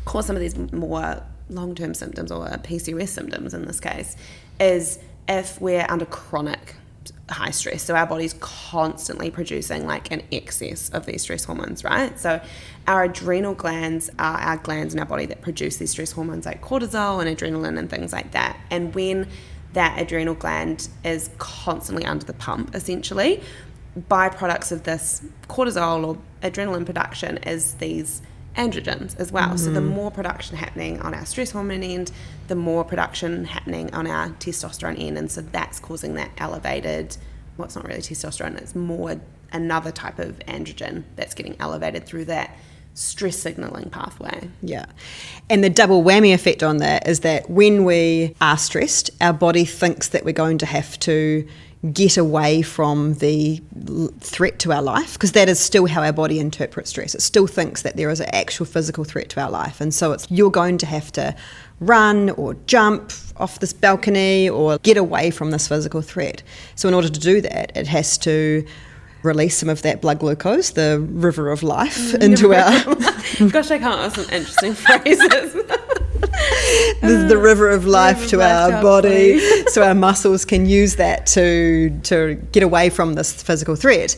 cause some of these more long-term symptoms, or PCOS symptoms in this case, is if we're under chronic high stress. So our body's constantly producing like an excess of these stress hormones, right? So our adrenal glands are our glands in our body that produce these stress hormones like cortisol and adrenaline and things like that. And when that adrenal gland is constantly under the pump, essentially, byproducts of this cortisol or adrenaline production is these androgens as well. So the more production happening on our stress hormone end, the more production happening on our testosterone end, and so that's causing that elevated, well, it's not really testosterone, it's more another type of androgen that's getting elevated through that stress signaling pathway. Yeah. And the double whammy effect on that is that when we are stressed, our body thinks that we're going to have to get away from the threat to our life, because that is still how our body interprets stress. It still thinks that there is an actual physical threat to our life, and so you're going to have to run or jump off this balcony or get away from this physical threat. So in order to do that, it has to release some of that blood glucose, the river of life, into our... Gosh, I can't ask some interesting phrases. the river of life to our body, so our muscles can use that to get away from this physical threat.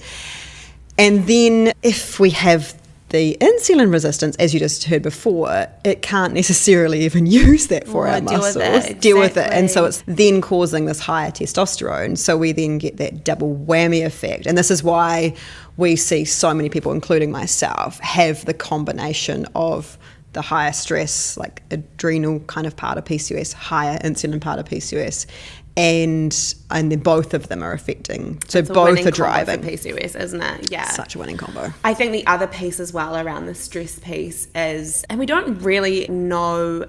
And then if we have the insulin resistance, as you just heard before, it can't necessarily even use that for our muscles. Deal with it. And so it's then causing this higher testosterone. So we then get that double whammy effect. And this is why we see so many people, including myself, have the combination of the higher stress, like adrenal kind of part of PCOS, higher insulin part of PCOS, and then both of them are affecting. So both are driving. For PCOS, isn't it? Yeah. Such a winning combo. I think the other piece as well around the stress piece is, and we don't really know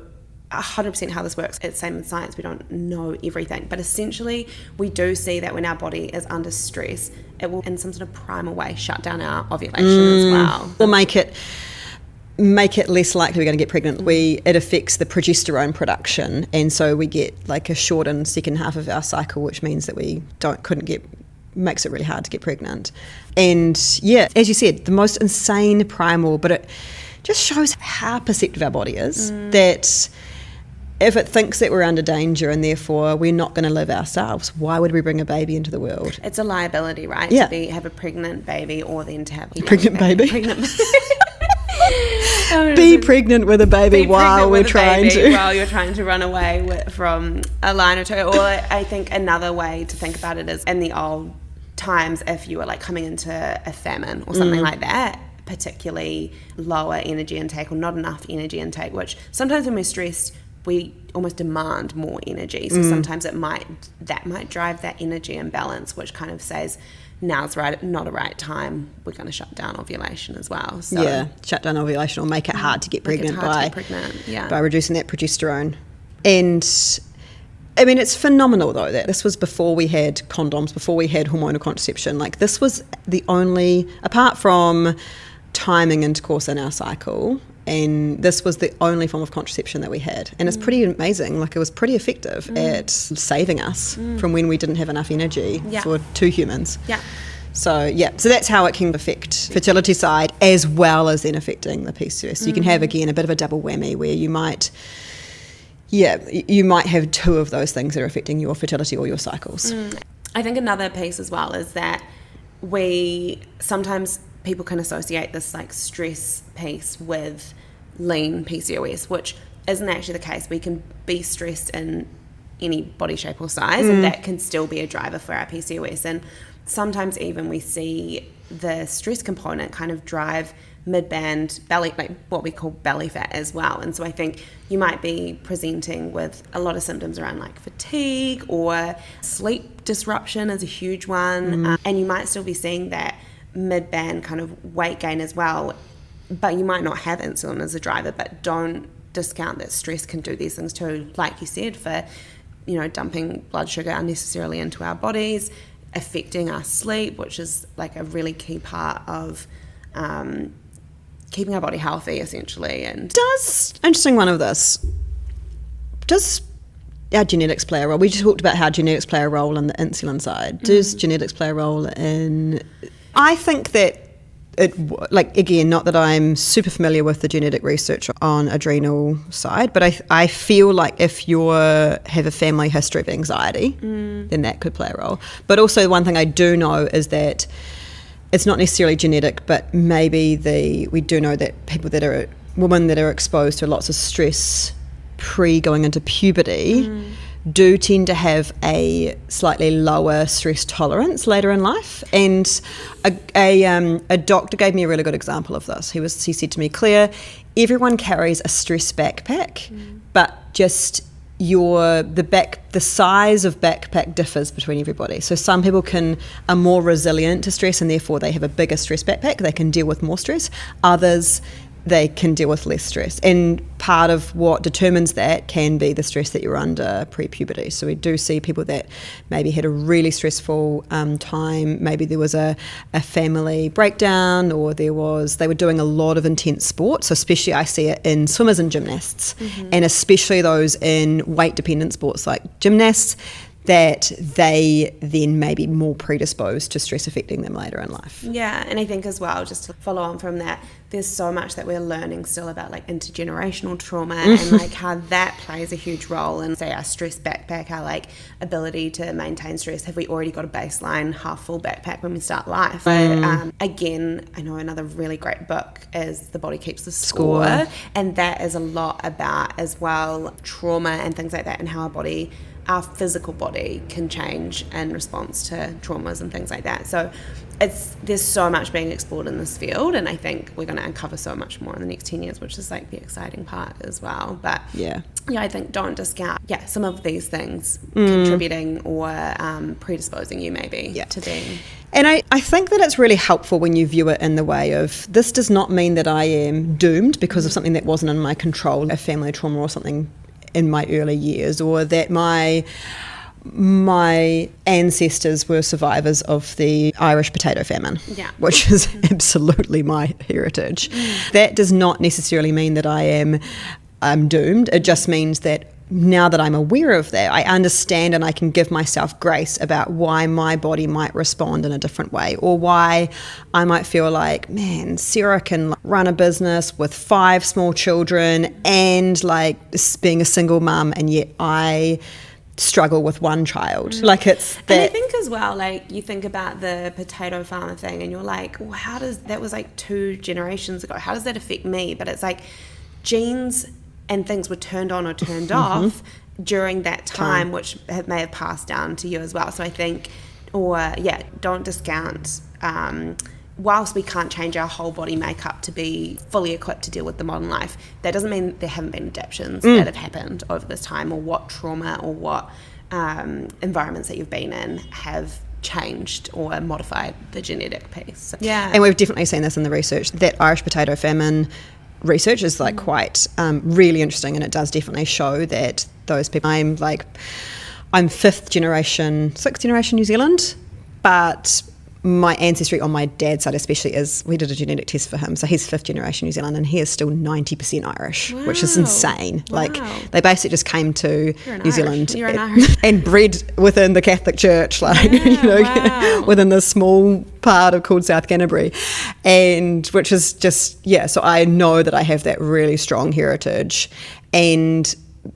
100% how this works. It's same in science. We don't know everything, but essentially we do see that when our body is under stress, it will in some sort of primal way shut down our ovulation as well. Or make it less likely we're going to get pregnant. It affects the progesterone production, and so we get like a shortened second half of our cycle, which means that we makes it really hard to get pregnant. And yeah, as you said, the most insane primal, but it just shows how perceptive our body is, that if it thinks that we're under danger and therefore we're not going to live ourselves, why would we bring a baby into the world? It's a liability, right? Yeah. To have a pregnant baby, or then to have a pregnant baby. Be pregnant with a baby while you're trying to run away from a lion or two. Or I think another way to think about it is in the old times, if you were like coming into a famine or something like that, particularly lower energy intake or not enough energy intake, which sometimes when we're stressed we almost demand more energy. So sometimes that might drive that energy imbalance, which kind of says now's not a right time, we're going to shut down ovulation as well. So yeah, shut down ovulation or make it hard to get pregnant by reducing that progesterone. And I mean, it's phenomenal though that this was before we had condoms, before we had hormonal contraception. Like this was the only, apart from timing intercourse in our cycle, and this was the only form of contraception that we had. And it's pretty amazing. Like it was pretty effective at saving us from when we didn't have enough energy for two humans. Yeah. So that's how it can affect fertility side as well as then affecting the PCOS. So you can have, again, a bit of a double whammy where you might have two of those things that are affecting your fertility or your cycles. I think another piece as well is that sometimes people can associate this like stress piece with lean PCOS, which isn't actually the case. We can be stressed in any body shape or size, and that can still be a driver for our PCOS. And sometimes even we see the stress component kind of drive mid-band belly, like what we call belly fat as well. And so I think you might be presenting with a lot of symptoms around like fatigue, or sleep disruption is a huge one, and you might still be seeing that mid-band kind of weight gain as well, but you might not have insulin as a driver. But don't discount that stress can do these things too, like you said, for dumping blood sugar unnecessarily into our bodies, affecting our sleep, which is like a really key part of keeping our body healthy essentially. And interesting one of this, does our genetics play a role? We just talked about how genetics play a role in the insulin side. Does genetics play a role in... I think that again, not that I'm super familiar with the genetic research on adrenal side, but I feel like if you have a family history of anxiety, then that could play a role. But also one thing I do know is that it's not necessarily genetic, but maybe we do know that women that are exposed to lots of stress going into puberty do tend to have a slightly lower stress tolerance later in life. And a doctor gave me a really good example of this. He said to me, Claire, everyone carries a stress backpack, but just the size of backpack differs between everybody. So some people are more resilient to stress, and therefore they have a bigger stress backpack. They can deal with more stress. Others, they can deal with less stress. And part of what determines that can be the stress that you're under pre-puberty. So we do see people that maybe had a really stressful time. Maybe there was a family breakdown, or they were doing a lot of intense sports. So especially I see it in swimmers and gymnasts, and especially those in weight-dependent sports like gymnasts. that they then may be more predisposed to stress affecting them later in life. Yeah, and I think as well, just to follow on from that, there's so much that we're learning still about like intergenerational trauma and like how that plays a huge role in, say, our stress backpack, our like ability to maintain stress. Have we already got a baseline half full backpack when we start life? But again, I know another really great book is The Body Keeps the Score, and that is a lot about as well trauma and things like that, and how our physical body can change in response to traumas and things like that. So there's so much being explored in this field, and I think we're going to uncover so much more in the next 10 years, which is like the exciting part as well. But yeah, I think don't discount some of these things contributing or predisposing you maybe to being. And I think that it's really helpful when you view it in the way of, this does not mean that I am doomed because of something that wasn't in my control, a family trauma or something in my early years, or that my ancestors were survivors of the Irish potato famine, which is absolutely my heritage. That does not necessarily mean that I'm doomed. It just means that now that I'm aware of that, I understand and I can give myself grace about why my body might respond in a different way, or why I might feel like, man, Sarah can run a business with 5 small children and like being a single mum, and yet I struggle with 1 child. Like it's that. And I think as well, like you think about the potato farmer thing and you're like, well, that was like 2 generations ago. How does that affect me? But it's like genes and things were turned on or turned off during that time, which may have passed down to you as well. So I think, don't discount, whilst we can't change our whole body makeup to be fully equipped to deal with the modern life, that doesn't mean there haven't been adaptations that have happened over this time, or what trauma or what environments that you've been in have changed or modified the genetic piece. Yeah. And we've definitely seen this in the research, that Irish potato famine research is like quite really interesting, and it does definitely show that those people, I'm 6th generation New Zealand, but my ancestry on my dad's side especially we did a genetic test for him, so he's 5th generation New Zealand, and he is still 90% Irish. Wow. Which is insane. Wow. Like they basically just came to New Zealand and bred within the Catholic Church, within this small part called South Canterbury, and which is just so I know that I have that really strong heritage, and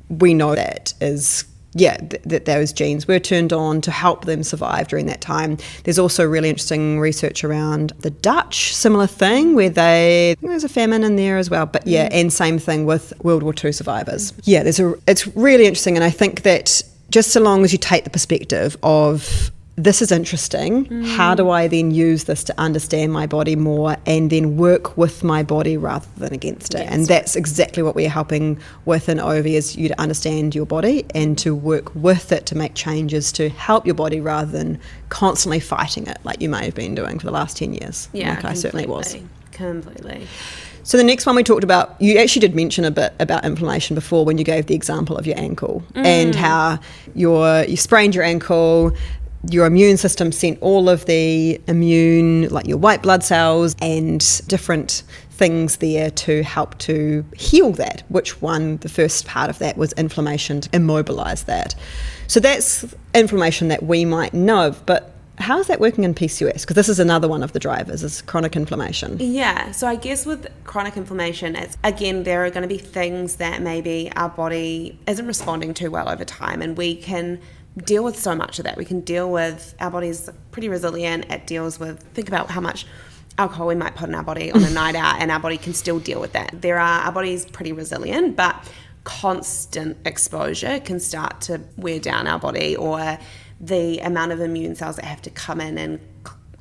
we know that is that those genes were turned on to help them survive during that time. There's also really interesting research around the Dutch, similar thing, where there's a famine in there as well, but and same thing with World War II survivors. It's really interesting, and I think that just so long as you take the perspective of, this is interesting, how do I then use this to understand my body more and then work with my body rather than against it? Yes. And that's exactly what we're helping with in OV, is you to understand your body and to work with it to make changes to help your body rather than constantly fighting it like you may have been doing for the last 10 years. Yeah, I certainly was. Completely. So the next one we talked about, you actually did mention a bit about inflammation before when you gave the example of your ankle and how you sprained your ankle. Your immune system sent all of the like your white blood cells and different things there to help to heal that, the first part of that was inflammation to immobilize that. So that's inflammation that we might know of, but how is that working in PCOS? Because this is another one of the drivers, is chronic inflammation. Yeah, so I guess with chronic inflammation, there are going to be things that maybe our body isn't responding to well over time, and we can deal with so much of that. We can deal with, our body's pretty resilient. It deals with, think about how much alcohol we might put in our body on a night out, and our body can still deal with that. Our body's pretty resilient, but constant exposure can start to wear down our body, or the amount of immune cells that have to come in and,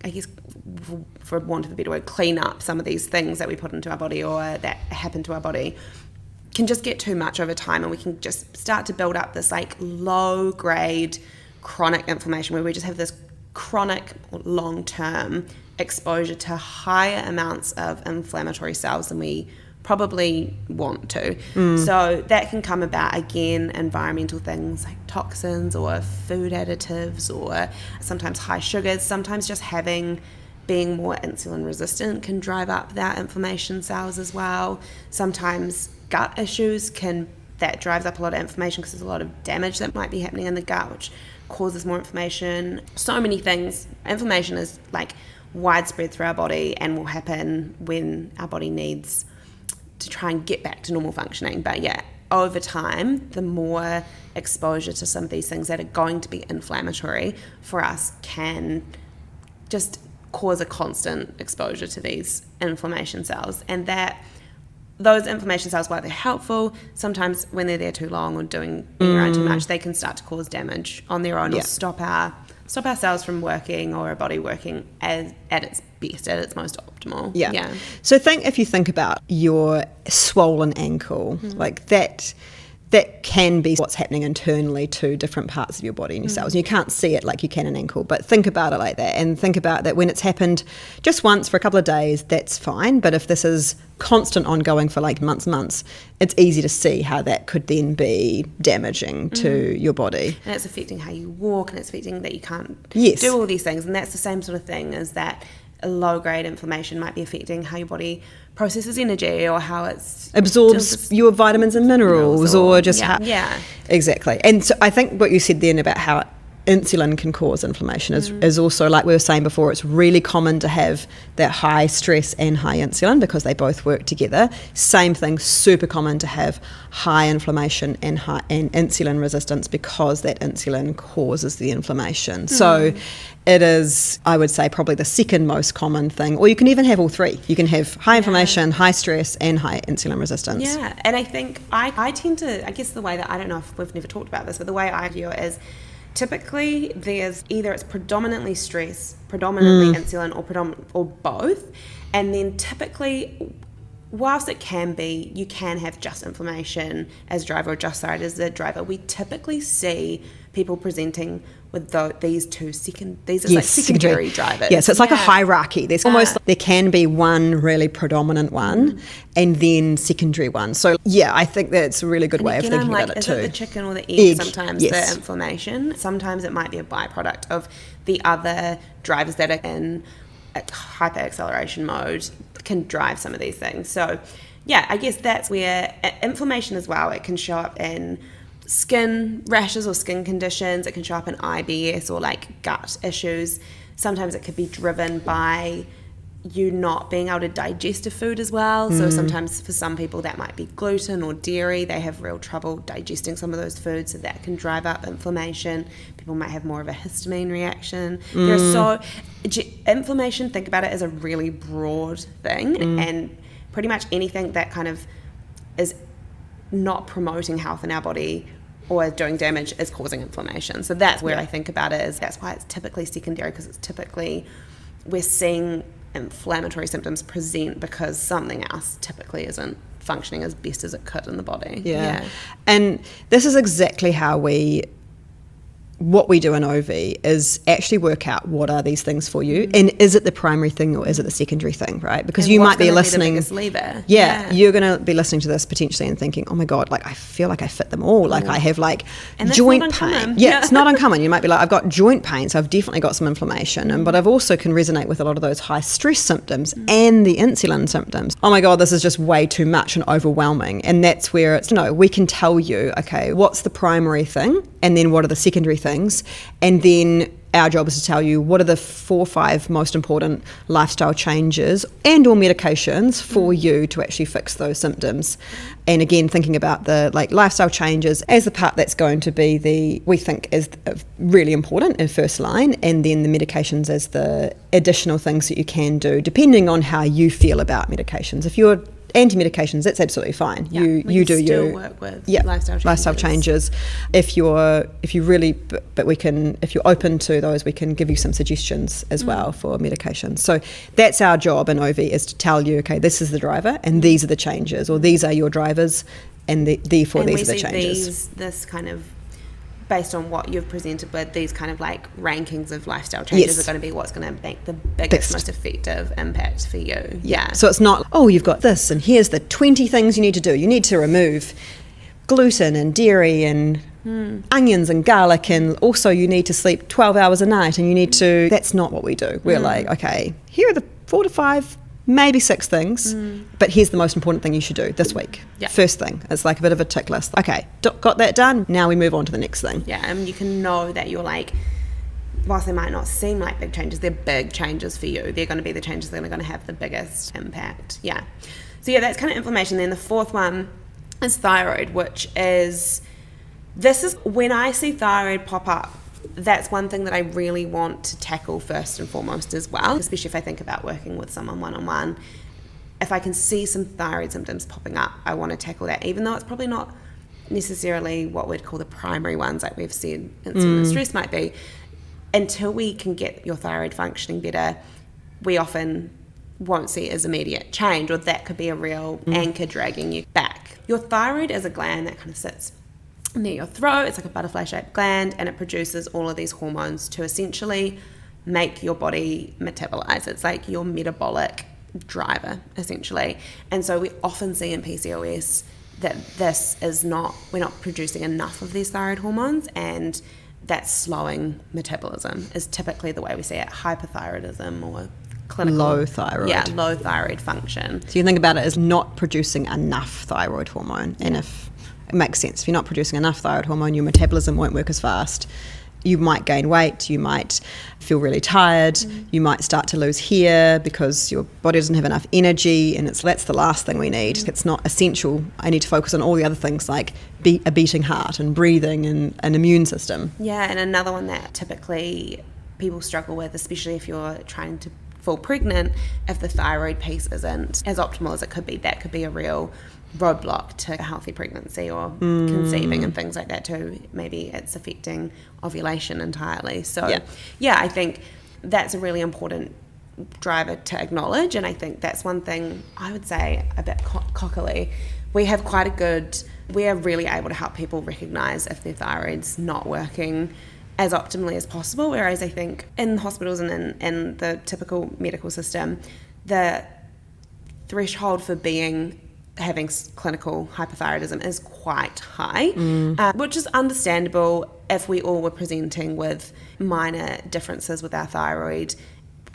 I guess, for want of a better word, clean up some of these things that we put into our body or that happen to our body, can just get too much over time, and we can just start to build up this like low grade chronic inflammation where we just have this chronic long-term exposure to higher amounts of inflammatory cells than we probably want to. So that can come about, again, environmental things like toxins or food additives, or sometimes high sugars, sometimes just being more insulin resistant can drive up that inflammation cells as well. Sometimes gut issues that drives up a lot of inflammation because there's a lot of damage that might be happening in the gut, which causes more inflammation. So many things. Inflammation is like widespread through our body and will happen when our body needs to try and get back to normal functioning. But yeah, over time, the more exposure to some of these things that are going to be inflammatory for us can just cause a constant exposure to these inflammation cells. And that those inflammation cells, while they're helpful, sometimes when they're there too long or doing around too much, they can start to cause damage on their own or stop our cells from working or our body working at its best, at its most optimal. Yeah. So if you think about your swollen ankle, like that can be what's happening internally to different parts of your body and your cells. And you can't see it like you can an ankle, but think about it like that, and think about that when it's happened just once for a couple of days, that's fine. But if this is constant ongoing for like months, it's easy to see how that could then be damaging to your body. And it's affecting how you walk, and it's affecting that you can't do all these things. And that's the same sort of thing as that low-grade inflammation might be affecting how your body processes energy or how it absorbs your vitamins and minerals or just how... Yeah. Exactly. And so I think what you said then about how insulin can cause inflammation is also, like we were saying before, it's really common to have that high stress and high insulin because they both work together. Same thing, super common to have high inflammation and insulin resistance because that insulin causes the inflammation. So it is, I would say, probably the second most common thing, or you can even have all three. You can have high inflammation, high stress, and high insulin resistance. Yeah, and I think I tend to, I guess the way that, I don't know if we've never talked about this, but the way I view it is typically there's either it's predominantly stress, predominantly insulin, or both. And then typically, whilst it can be, you can have just inflammation as a driver or just thyroid as a driver, we typically see people presenting with these two secondary drivers. Yeah, so it's like a hierarchy. There's almost, there can be one really predominant one and then secondary one. So yeah, I think that's a really good way of thinking about it too. Is it the chicken or the egg sometimes, the inflammation? Sometimes it might be a byproduct of the other drivers that are in hyper-acceleration mode can drive some of these things. So yeah, I guess that's where inflammation as well, it can show up in skin rashes or skin conditions. It can show up in IBS or like gut issues. Sometimes it could be driven by you not being able to digest a food as well. So sometimes for some people that might be gluten or dairy. They have real trouble digesting some of those foods, so that can drive up inflammation. People might have more of a histamine reaction. Inflammation, think about it as a really broad thing, and pretty much anything that kind of is not promoting health in our body or doing damage is causing inflammation. So that's where I think about it, is that's why it's typically secondary, because it's typically we're seeing inflammatory symptoms present because something else typically isn't functioning as best as it could in the body. Yeah. And this is exactly how what we do in OV is actually work out what are these things for you, and is it the primary thing or is it the secondary thing, right? Because you might be listening. Be the biggest lever? You're going to be listening to this potentially and thinking, oh my God, like I feel like I fit them all. Like I have like joint pain. It's not uncommon. You might be like, I've got joint pain, so I've definitely got some inflammation, but I've also can resonate with a lot of those high stress symptoms and the insulin symptoms. Oh my God, this is just way too much and overwhelming. And that's where it's, we can tell you, okay, what's the primary thing, and then what are the secondary things, and then our job is to tell you what are the 4 or 5 most important lifestyle changes and or medications for you to actually fix those symptoms. And again, thinking about the lifestyle changes as the part that's going to be we think is really important in first line, and then the medications as the additional things that you can do depending on how you feel about medications. If you're anti-medications, that's absolutely fine. You do still work with lifestyle changes. If you're open to those, we can give you some suggestions as well for medications. So that's our job in OV, is to tell you, okay, this is the driver and these are the changes, or these are your drivers and therefore these are the changes. This kind of, based on what you've presented with, these kind of rankings of lifestyle changes are going to be what's going to make the biggest, most effective impact for you. Yeah. So it's not, you've got this and here's the 20 things you need to do. You need to remove gluten and dairy and onions and garlic, and also you need to sleep 12 hours a night, and you need to, that's not what we do. We're like, okay, here are the 4 to 5 maybe 6 things, but here's the most important thing you should do this week. Yeah. First thing, it's like a bit of a tick list. Okay, got that done, now we move on to the next thing. Yeah, and you can know that you're like, whilst they might not seem like big changes, they're big changes for you. They're going to be the changes that are going to have the biggest impact. Yeah. So yeah, that's kind of inflammation. Then the fourth one is thyroid, which is, this is when I see thyroid pop up, that's one thing that I really want to tackle first and foremost as well, especially if I think about working with someone one-on-one. If I can see some thyroid symptoms popping up, I want to tackle that, even though it's probably not necessarily what we'd call the primary ones, like we've said insulin and stress might be. Until we can get your thyroid functioning better, we often won't see as immediate change, or that could be a real anchor dragging you back. Your thyroid is a gland that kind of sits near your throat. It's like a butterfly-shaped gland, and it produces all of these hormones to essentially make your body metabolize. It's like your metabolic driver, essentially. And so we often see in PCOS that we're not producing enough of these thyroid hormones, and that's slowing metabolism is typically the way we see it. Hypothyroidism or clinical low thyroid. Yeah, low thyroid function. So you think about it as not producing enough thyroid hormone, and if it makes sense, if you're not producing enough thyroid hormone, your metabolism won't work as fast. You might gain weight, you might feel really tired, you might start to lose hair because your body doesn't have enough energy, and that's the last thing we need. It's not essential. I need to focus on all the other things like a beating heart and breathing and an immune system. Yeah, and another one that typically people struggle with, especially if you're trying to fall pregnant, if the thyroid piece isn't as optimal as it could be, that could be a real roadblock to a healthy pregnancy or conceiving and things like that too. Maybe it's affecting ovulation entirely. So yeah, I think that's a really important driver to acknowledge, and I think that's one thing I would say a bit cockily. We are really able to help people recognize if their thyroid's not working as optimally as possible, whereas I think in hospitals and in the typical medical system, the threshold for having clinical hypothyroidism is quite high, which is understandable if we all were presenting with minor differences with our thyroid.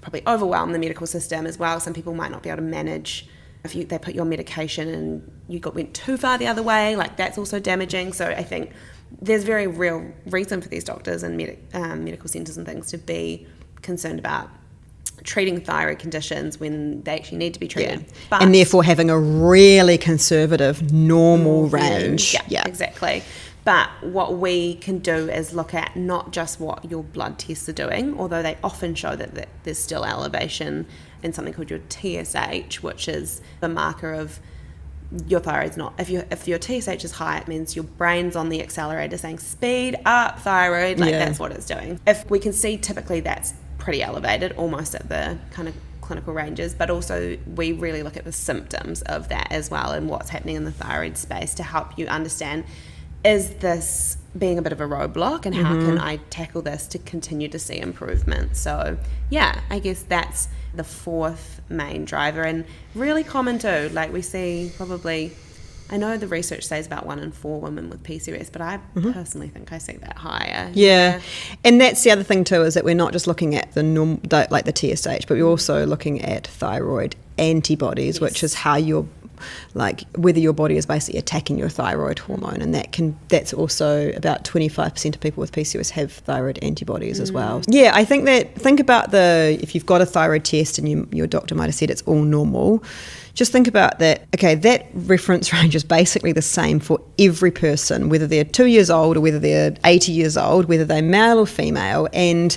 Probably overwhelm the medical system as well. Some people might not be able to manage if they put your medication and you went too far the other way, like that's also damaging. So I think there's very real reason for these doctors and medical centres and things to be concerned about treating thyroid conditions when they actually need to be treated. But, and therefore having a really conservative normal range. Yeah, exactly. But what we can do is look at not just what your blood tests are doing, although they often show that there's still elevation in something called your TSH, which is the marker of your thyroid's not. If your TSH is high, it means your brain's on the accelerator saying speed up thyroid, that's what it's doing. If we can see typically that's pretty elevated, almost at the kind of clinical ranges, but also we really look at the symptoms of that as well and what's happening in the thyroid space to help you understand, is this being a bit of a roadblock, and how can I tackle this to continue to see improvement? So yeah, I guess that's the fourth main driver, and really common too. Like we see probably, I know the research says about 1 in 4 women with PCOS, but I personally think I see that higher. Yeah, and that's the other thing too, is that we're not just looking at like the TSH, but we're also looking at thyroid antibodies, which is how whether your body is basically attacking your thyroid hormone, and that's also about 25% of people with PCOS have thyroid antibodies as well. Yeah, I think about if you've got a thyroid test and your doctor might have said it's all normal, just think about that. Okay, that reference range is basically the same for every person, whether they're 2 years old or whether they're 80 years old, whether they're male or female, and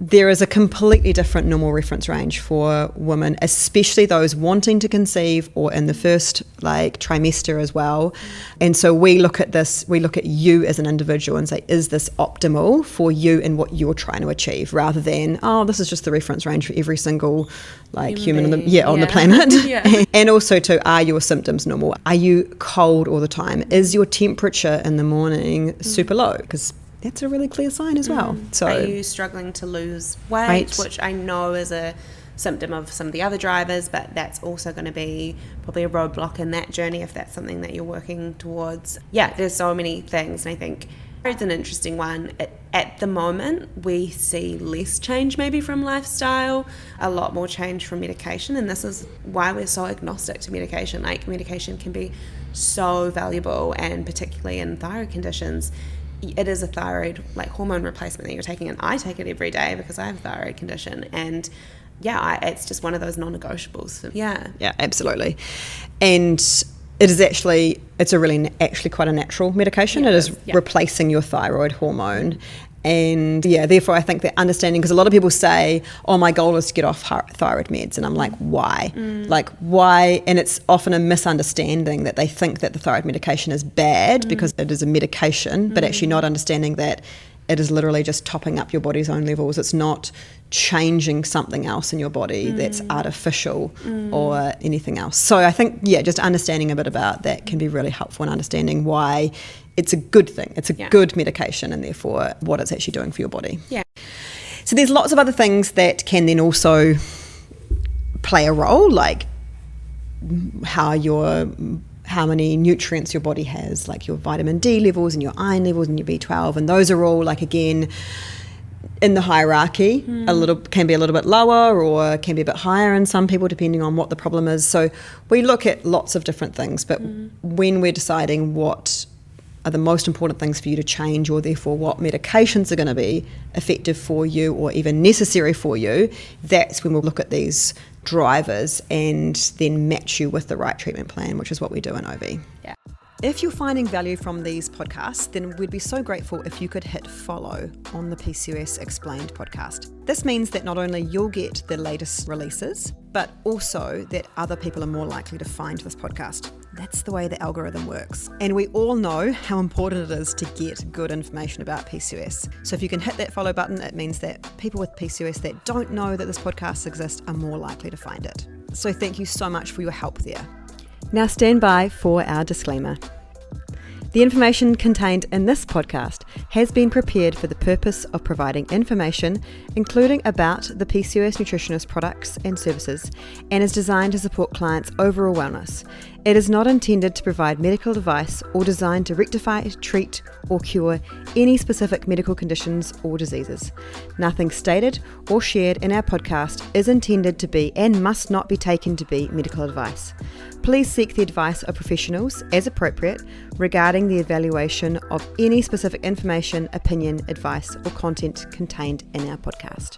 there is a completely different normal reference range for women, especially those wanting to conceive or in the first trimester as well. And so we look at you as an individual and say, is this optimal for you and what you're trying to achieve, rather than, this is just the reference range for every single human on the planet. And also too, are your symptoms normal? Are you cold all the time? Is your temperature in the morning super low? Because that's a really clear sign as well. So, are you struggling to lose weight, which I know is a symptom of some of the other drivers, but that's also going to be probably a roadblock in that journey if that's something that you're working towards. Yeah, there's so many things, and I think It's an interesting one. At the moment, we see less change maybe from lifestyle, a lot more change from medication, and this is why we're so agnostic to medication. Like, medication can be so valuable, and particularly in thyroid conditions, it is a thyroid hormone replacement that you're taking, and I take it every day because I have a thyroid condition, and it's just one of those non-negotiables. Yeah, absolutely. And it is actually quite a natural medication. It is replacing your thyroid hormone. And therefore I think that understanding, because a lot of people say, oh, my goal is to get off thyroid meds, and I'm like, why? Why? And it's often a misunderstanding that they think that the thyroid medication is bad because it is a medication, but actually not understanding that it is literally just topping up your body's own levels. It's not changing something else in your body that's artificial or anything else. So I think, just understanding a bit about that can be really helpful in understanding why it's a good thing. It's a good medication, and therefore what it's actually doing for your body. Yeah. So there's lots of other things that can then also play a role, like how many nutrients your body has, like your vitamin D levels and your iron levels and your B12, and those are all again in the hierarchy can be a little bit lower or can be a bit higher in some people depending on what the problem is. So we look at lots of different things, but when we're deciding what are the most important things for you to change, or therefore what medications are going to be effective for you or even necessary for you, that's when we'll look at these drivers and then match you with the right treatment plan, which is what we do in OV. Yeah. If you're finding value from these podcasts, then we'd be so grateful if you could hit follow on the PCOS Explained podcast. This means that not only you'll get the latest releases, but also that other people are more likely to find this podcast. That's the way the algorithm works. And we all know how important it is to get good information about PCOS. So if you can hit that follow button, it means that people with PCOS that don't know that this podcast exists are more likely to find it. So thank you so much for your help there. Now stand by for our disclaimer. The information contained in this podcast has been prepared for the purpose of providing information, including about the PCOS nutritionist products and services, and is designed to support clients' overall wellness. It is not intended to provide medical advice or designed to rectify, treat, or cure any specific medical conditions or diseases. Nothing stated or shared in our podcast is intended to be and must not be taken to be medical advice. Please seek the advice of professionals as appropriate regarding the evaluation of any specific information, opinion, advice, or content contained in our podcast.